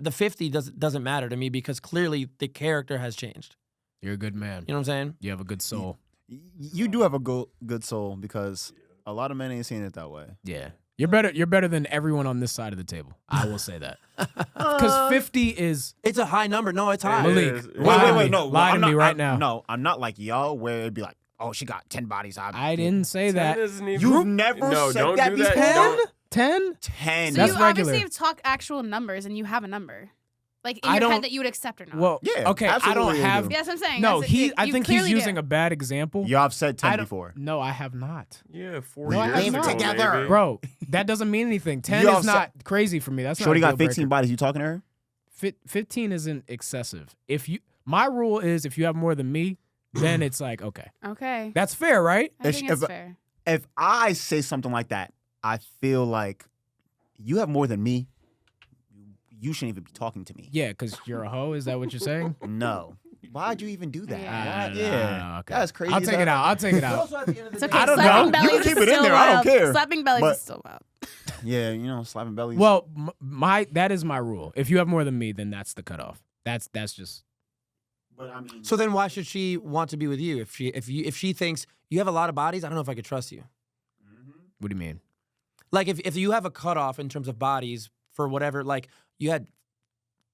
The 50 doesn't matter to me because clearly the character has changed. You're a good man. You know what I'm saying? You have a good soul. You do have a good soul because a lot of men ain't seeing it that way. Yeah. You're better than everyone on this side of the table. I will say that. Because 50 is It's a high number. No, it's high. Malik. is. Lie to me. No. Lie to I'm me not- right now. No, I'm not like y'all where it'd be like, oh, she got 10 bodies. I didn't say that. You've never No, said don't that do that. before? Don't- 10? 10. So That's you regular. obviously have talked actual numbers, and you have a number, like in I your don't- head that you would accept or not. Well, Yeah, okay, I absolutely don't you have. do. yeah, that's what I'm saying. No, That's- I you think he's clearly using do. a bad example. Y'all have said 10 I don't- before. No, I have not. Yeah, 4 No, I years have ago, not. Together. maybe. Bro, that doesn't mean anything. 10 You all is not crazy for me. That's Shorty not a got deal 15 breaker. bodies. You talking to her? 15 isn't excessive. My rule is if you have more than me, then it's like, okay. Okay, That's fair, right? I think if- that's fair. If I say something like that, I feel like you have more than me. You shouldn't even be talking to me. Yeah, because you're a hoe. Is that what you're saying? No. Why'd you even do that? Yeah. Yeah, Okay. that's crazy. I'll take it out. I'll take it out. Also, at the end of the It's day, okay. I don't slapping know. bellies You is keep it in still there. I don't wild. care. Slapping bellies But- is still wild. Yeah, slapping bellies. Well, that is my rule. If you have more than me, then that's the cutoff. That's just. but I mean, So then, why should she want to be with you? If she thinks you have a lot of bodies, I don't know if I could trust you. What do you mean? Like if you have a cutoff in terms of bodies for whatever, like you had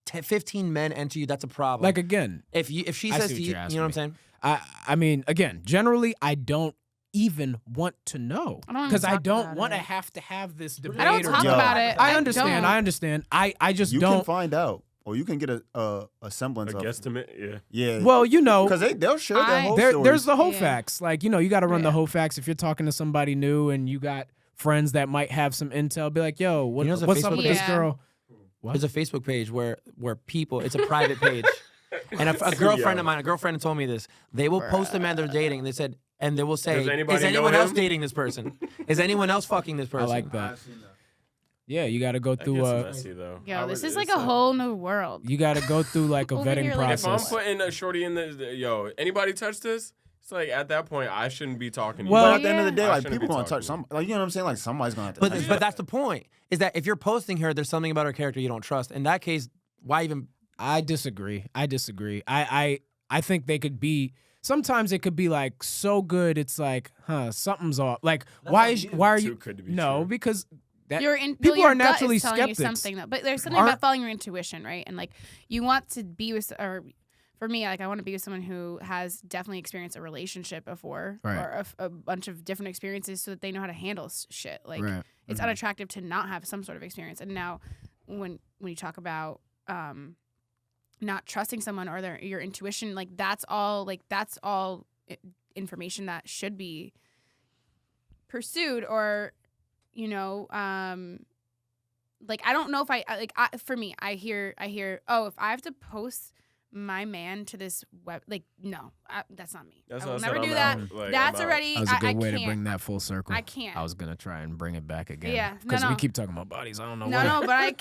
15 men enter you, that's a problem. Like again, if she I says see to what you, you're you know what I'm asking saying? I mean, again, generally, I don't even want to know I don't even because I talk don't about want to it. have to have this debate. I don't or talk Yo. about it. I understand. don't. I understand. I just you don't. can find out, or you can get a semblance A of. guesstimate, yeah. Yeah. Well, because they'll share their I- whole there's stories. the whole Yeah. facts. Like, you got to run the Yeah. whole facts. If you're talking to somebody new and you got friends that might have some intel, be like, yo, You know, there's a what's up Facebook with this page- girl? What? There's a Facebook page where people, it's a private page. And a girlfriend of mine, a girlfriend told me this. They will post the man they're dating, and they said, and they will say, Does anybody is know anyone else him? dating this person? Is anyone else fucking this I person? like that. Yeah, you got to go That through gets a. messy though. Yo, this is It's like a whole new world. You got to go through like a Over vetting here, like- If I'm process. putting a shorty in anybody touch this? It's like at that point I shouldn't be talking to Well, you. But at the end of the day, I like shouldn't people be gonna talking touch to some. Like you know what I'm saying? Like somebody's gonna have to. But touch but that's the point. Is that if you're posting her, there's something about her character you don't trust. In that case, why even? I disagree. I think they could be. Sometimes it could be like so good. It's like, something's off. Like, why are Too you? good to be No, true. because that People people are naturally is telling skeptics. you something though. But there's something Aren't- about following your intuition, right? And like you want to be with, or for me, like I want to be with someone who has definitely experienced a relationship before, Right. or a bunch of different experiences, so that they know how to handle shit. Like Right. it's unattractive to not have some sort of experience. And now, when you talk about not trusting someone or your intuition, like that's all information that should be pursued, or like I don't know if for me, I hear oh, if I have to post my man to this web, like no, that's not me. That's I what will I never said, do I'm that. out. Like, That's I'm out. already That was a I good way to can't. bring that full circle. I can't. I was gonna try and bring it back again. Yeah, no, because we no. keep talking about bodies. I don't know. No, why. no, but I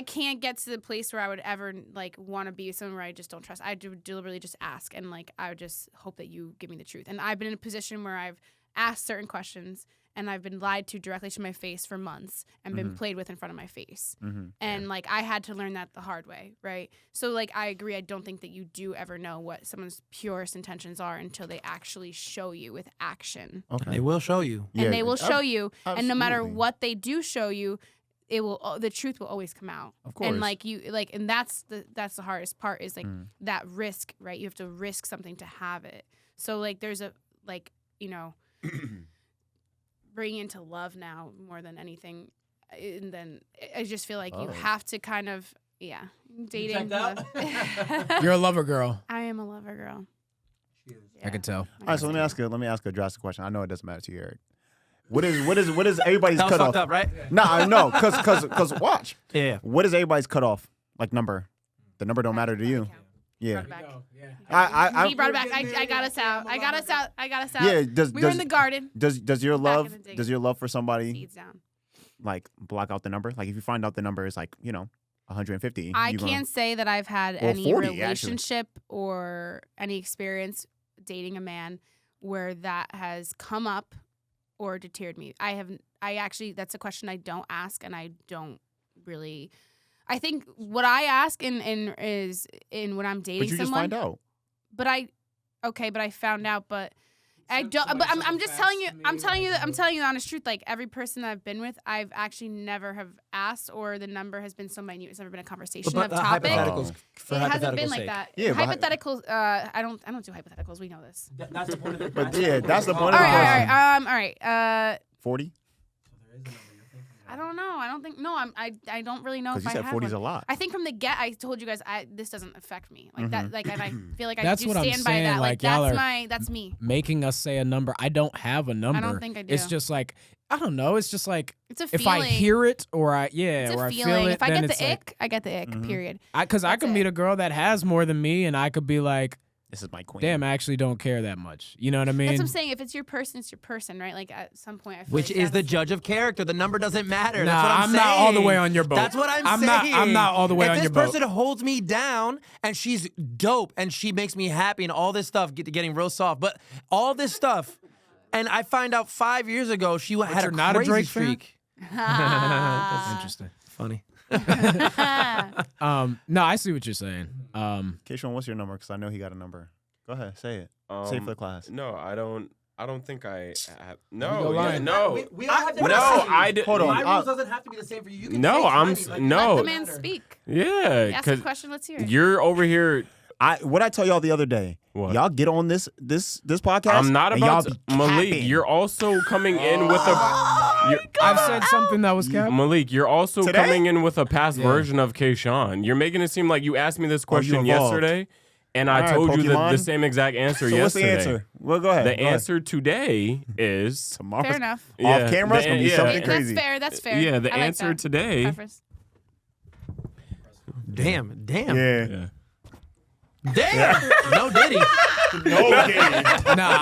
can't get to the place where I would ever like want to be with someone where I just don't trust. I do deliberately just ask, and like I would just hope that you give me the truth. And I've been in a position where I've asked certain questions and I've been lied to directly to my face for months and been played with in front of my face. And like I had to learn that the hard way, right? So like I agree. I don't think that you do ever know what someone's purest intentions are until they actually show you with action. Okay. They will show you. And they will show you, and no matter absolutely. what they do show you, it will the truth will always come out. Of course. And like and that's the hardest part is like that risk, right? You have to risk something to have it. So like there's a bringing into love now more than anything, and then I just feel like you have to kind of dating. You're a lover girl. I am a lover girl. I can tell. All right, so let me ask a drastic question. I know it doesn't matter to you, Eric. What is everybody's That was cutoff? fucked up, right? Nah, no, cause watch. Yeah. What is everybody's cutoff? Like number? The number don't matter to you. Yeah. He brought it back. I got us out. I got us out. Yeah. We were in the garden. Does your Back in love the day. does your love for somebody Seeds down. like block out the number? Like if you find out the number is like 150. I you gonna- can't say that I've had Well, any 40 actually. relationship or any experience dating a man where that has come up or deterred me. That's a question I don't ask, and I don't really. I think what I ask is when I'm dating But you just someone. find out. But I found out, but I don't. But I'm just telling you. I'm telling you the honest truth. Like every person that I've been with, I've actually never have asked, or the number has been so minute. It's never been a conversation But of topic. hypotheticals, for It hasn't hypothetical been like sake. that. Yeah, but hypotheticals. I don't do hypotheticals. We know this. That's the point of the But yeah, that's the point All of the right. question. All right. 40? I don't know. I don't think. No. I don't really know Because if you I said have 40 is one. a lot. I think from the get, I told you guys, this doesn't affect me like that. Like, and I feel like That's I do what I'm stand by saying, that. like, y'all That's me. Making us say a number. I don't have a number. think I do. It's just like I don't know. It's just like It's a if feeling. I hear it or I It's a or I feeling. feel it, If I then get it's the like, ick, I get the ick. Period. because I That's could it. meet a girl that has more than me, and I could be like, This is my queen. damn, I actually don't care that much. You know what I mean? That's what I'm saying. If it's your person, it's your person, right? Like at some point, I feel Which like is the that's- judge of character. The number doesn't matter. Nah, That's what I'm saying. not all the way on your boat. That's what I'm saying. I'm not all the way if on your this boat. person holds me down and she's dope and she makes me happy and all this stuff, getting real soft, but all this stuff, and I find out 5 years ago she had you're a not a crazy Drake fan? streak. That's interesting. Funny. No, I see what you're saying. Keishon, what's your number? Because I know he got a number. Go ahead, say it. Say it for the class. No, I don't think I have. go No, lying. no. We all have No, different I did. Hold on. My rules doesn't have to be the same for you. You can No, say I'm plenty, like, no. Let the man speak. Yeah, Ask a because question. Let's hear it. you're over here. What I tell y'all the other day. What? Y'all get on this podcast. I'm not and about y'all to. be Malik, capping. you're also coming in with a. I've said something that was cap. Malik, you're also Today? coming in with a past Yeah. version of Keishon. You're making it seem like you asked me this Oh, you question evolved. yesterday, and All I right, told you the Pokemon. same exact answer So yesterday. what's the answer? Well, go ahead. The Go ahead. answer today is Tomorrow. Fair enough. Off camera, it's gonna be something That's crazy. fair. That's fair. Yeah, the I like answer that. today. Preface. Damn. Yeah. Damn. No Diddy. Nah,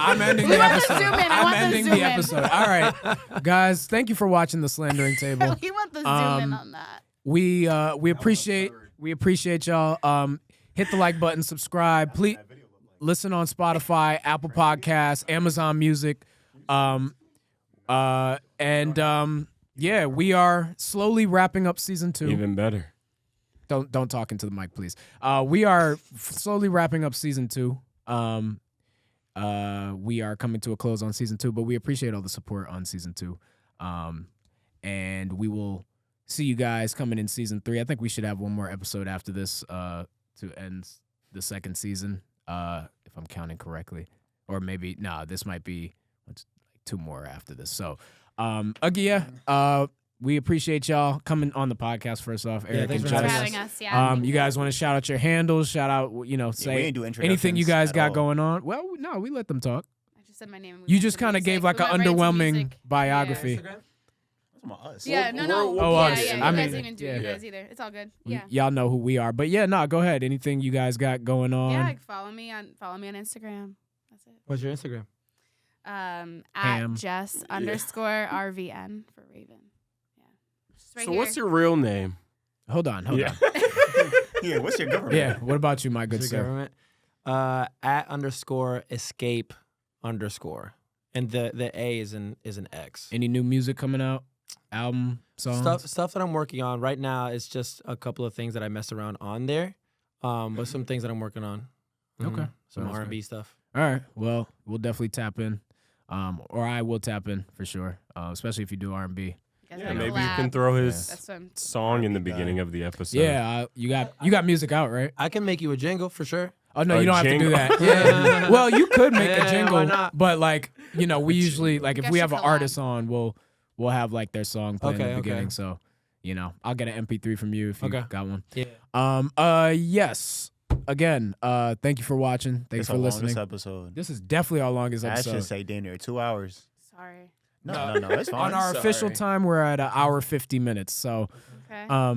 I'm ending the want the episode. zoom in. I I'm want the ending zoom the in. episode. All right, guys, thank you for watching the Slandering Table. We want the zoom in on that. We appreciate y'all. Hit the like button, subscribe. Please listen on Spotify, Apple Podcasts, Amazon Music. Yeah, we are slowly wrapping up season 2. Even better. Don't talk into the mic, please. We are slowly wrapping up season 2. We are coming to a close on season 2, but we appreciate all the support on season 2. And we will see you guys coming in season 3. I think we should have one more episode after this to end the second season, if I'm counting correctly. Or maybe, this might be 2 more after this. So, we appreciate y'all coming on the podcast. First off, Eric thanks and for Thanks for Jess. having us. Yeah. You guys want to shout out your handles? Shout out, we say ain't do anything you introductions guys at got all. going on. Well, no, we let them talk. I just said my name. and we You went just to kind of music. gave like We an went right into underwhelming music. biography. That's about us. Yeah, no. We're- Oh, yeah, us. yeah. You I guys mean, didn't even do yeah. you guys either. It's all good. Yeah. Y'all know who we are. But yeah, go ahead. Anything you guys got going on? Yeah, like, follow me on Instagram. That's it. What's your Instagram? At Ham. Jess _ RVN for Raven. Yeah. Just right So here. what's your real name? Hold on. Yeah, what's your government? Yeah, what about you, my good Your sir? government? At _escape_. And the A is an X. Any new music coming out? Album, songs? Stuff that I'm working on right now is just a couple of things that I mess around on there, but some things that I'm working on. Okay. Some Sounds R&B stuff. All right. Well, we'll definitely tap in. Or I will tap in for sure. Especially if you do R&B. You guys Yeah, gotta maybe you collab. can throw his That's what I'm. song in the R&B guy. beginning of the episode. Yeah, you got music out, right? I can make you a jingle for sure. Oh no, A you don't have to do jingle. that. Yeah. Well, you could make Yeah, a jingle, why not? but like, we usually like if guys we should have an collab. artist on, we'll have like their song playing in Okay, the okay. beginning. So, I'll get an MP3 from you if you Okay. got one. Yeah. Yes. Again, thank you for watching. Thank It's you for a listening. longest episode. This is definitely our longest I episode. should say damn near 2 hours. Sorry. No, it's fine. On our official time, we're at an hour 50 minutes. So, Okay. yeah.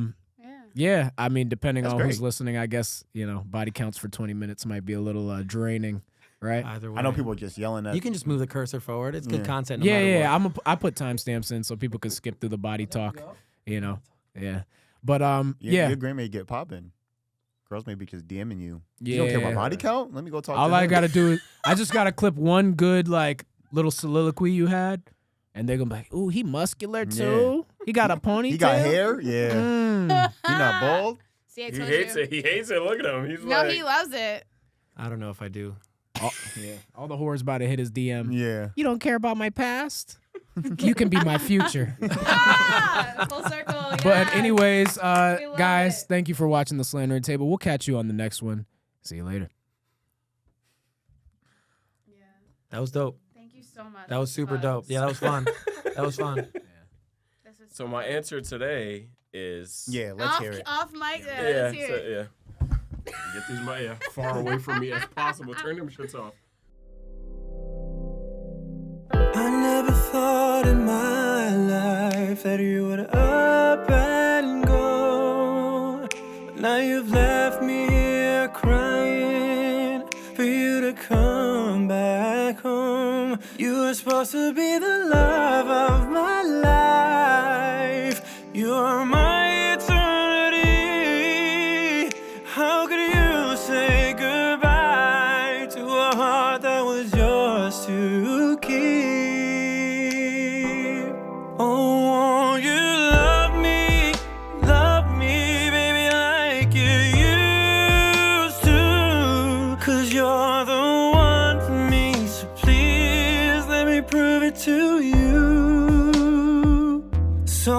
Yeah. I mean, depending That's on who's great. listening, I guess body counts for 20 minutes might be a little draining, right? Either way. I know people just yelling at. You can just move the cursor forward. It's good Yeah. content. No matter what. I put timestamps in so people could skip through the body talk. Yeah. But Your Grammy may get popping. Girls may be just DMing you. yeah. You don't care about body count? Let me go talk All to I him. gotta do is I just gotta clip one good like little soliloquy you had, and they're gonna be like, "Ooh, he muscular too. He got a ponytail. He got hair? Yeah. Mm. He not bald? See, I He told hates you. it. He hates it. Look at him. He's No, like, he loves it. I don't know if I do. All the whores about to hit his DM. Yeah. You don't care about my past. You can be my future. Full circle. But yes. anyways, love guys, it. thank you for watching the Slandering Table. We'll catch you on the next one. See you later. Yeah. That was dope. Thank you so much. That was super Hugs. dope. Yeah, that was fun. That was fun. This was so my answer today is Yeah, let's off, hear it. Off mic. Yeah, Let's hear it. yeah. Get these far away from me as possible. Turn them shits off. I never thought in my life that you would up and go. But now you've left me here crying for you. yours to be the love of my life. You're my eternity. How could you say goodbye to a heart that was yours to keep? Oh, won't you love me, baby, like you used to? 'Cause you're the one for me, so please let me prove it to you. So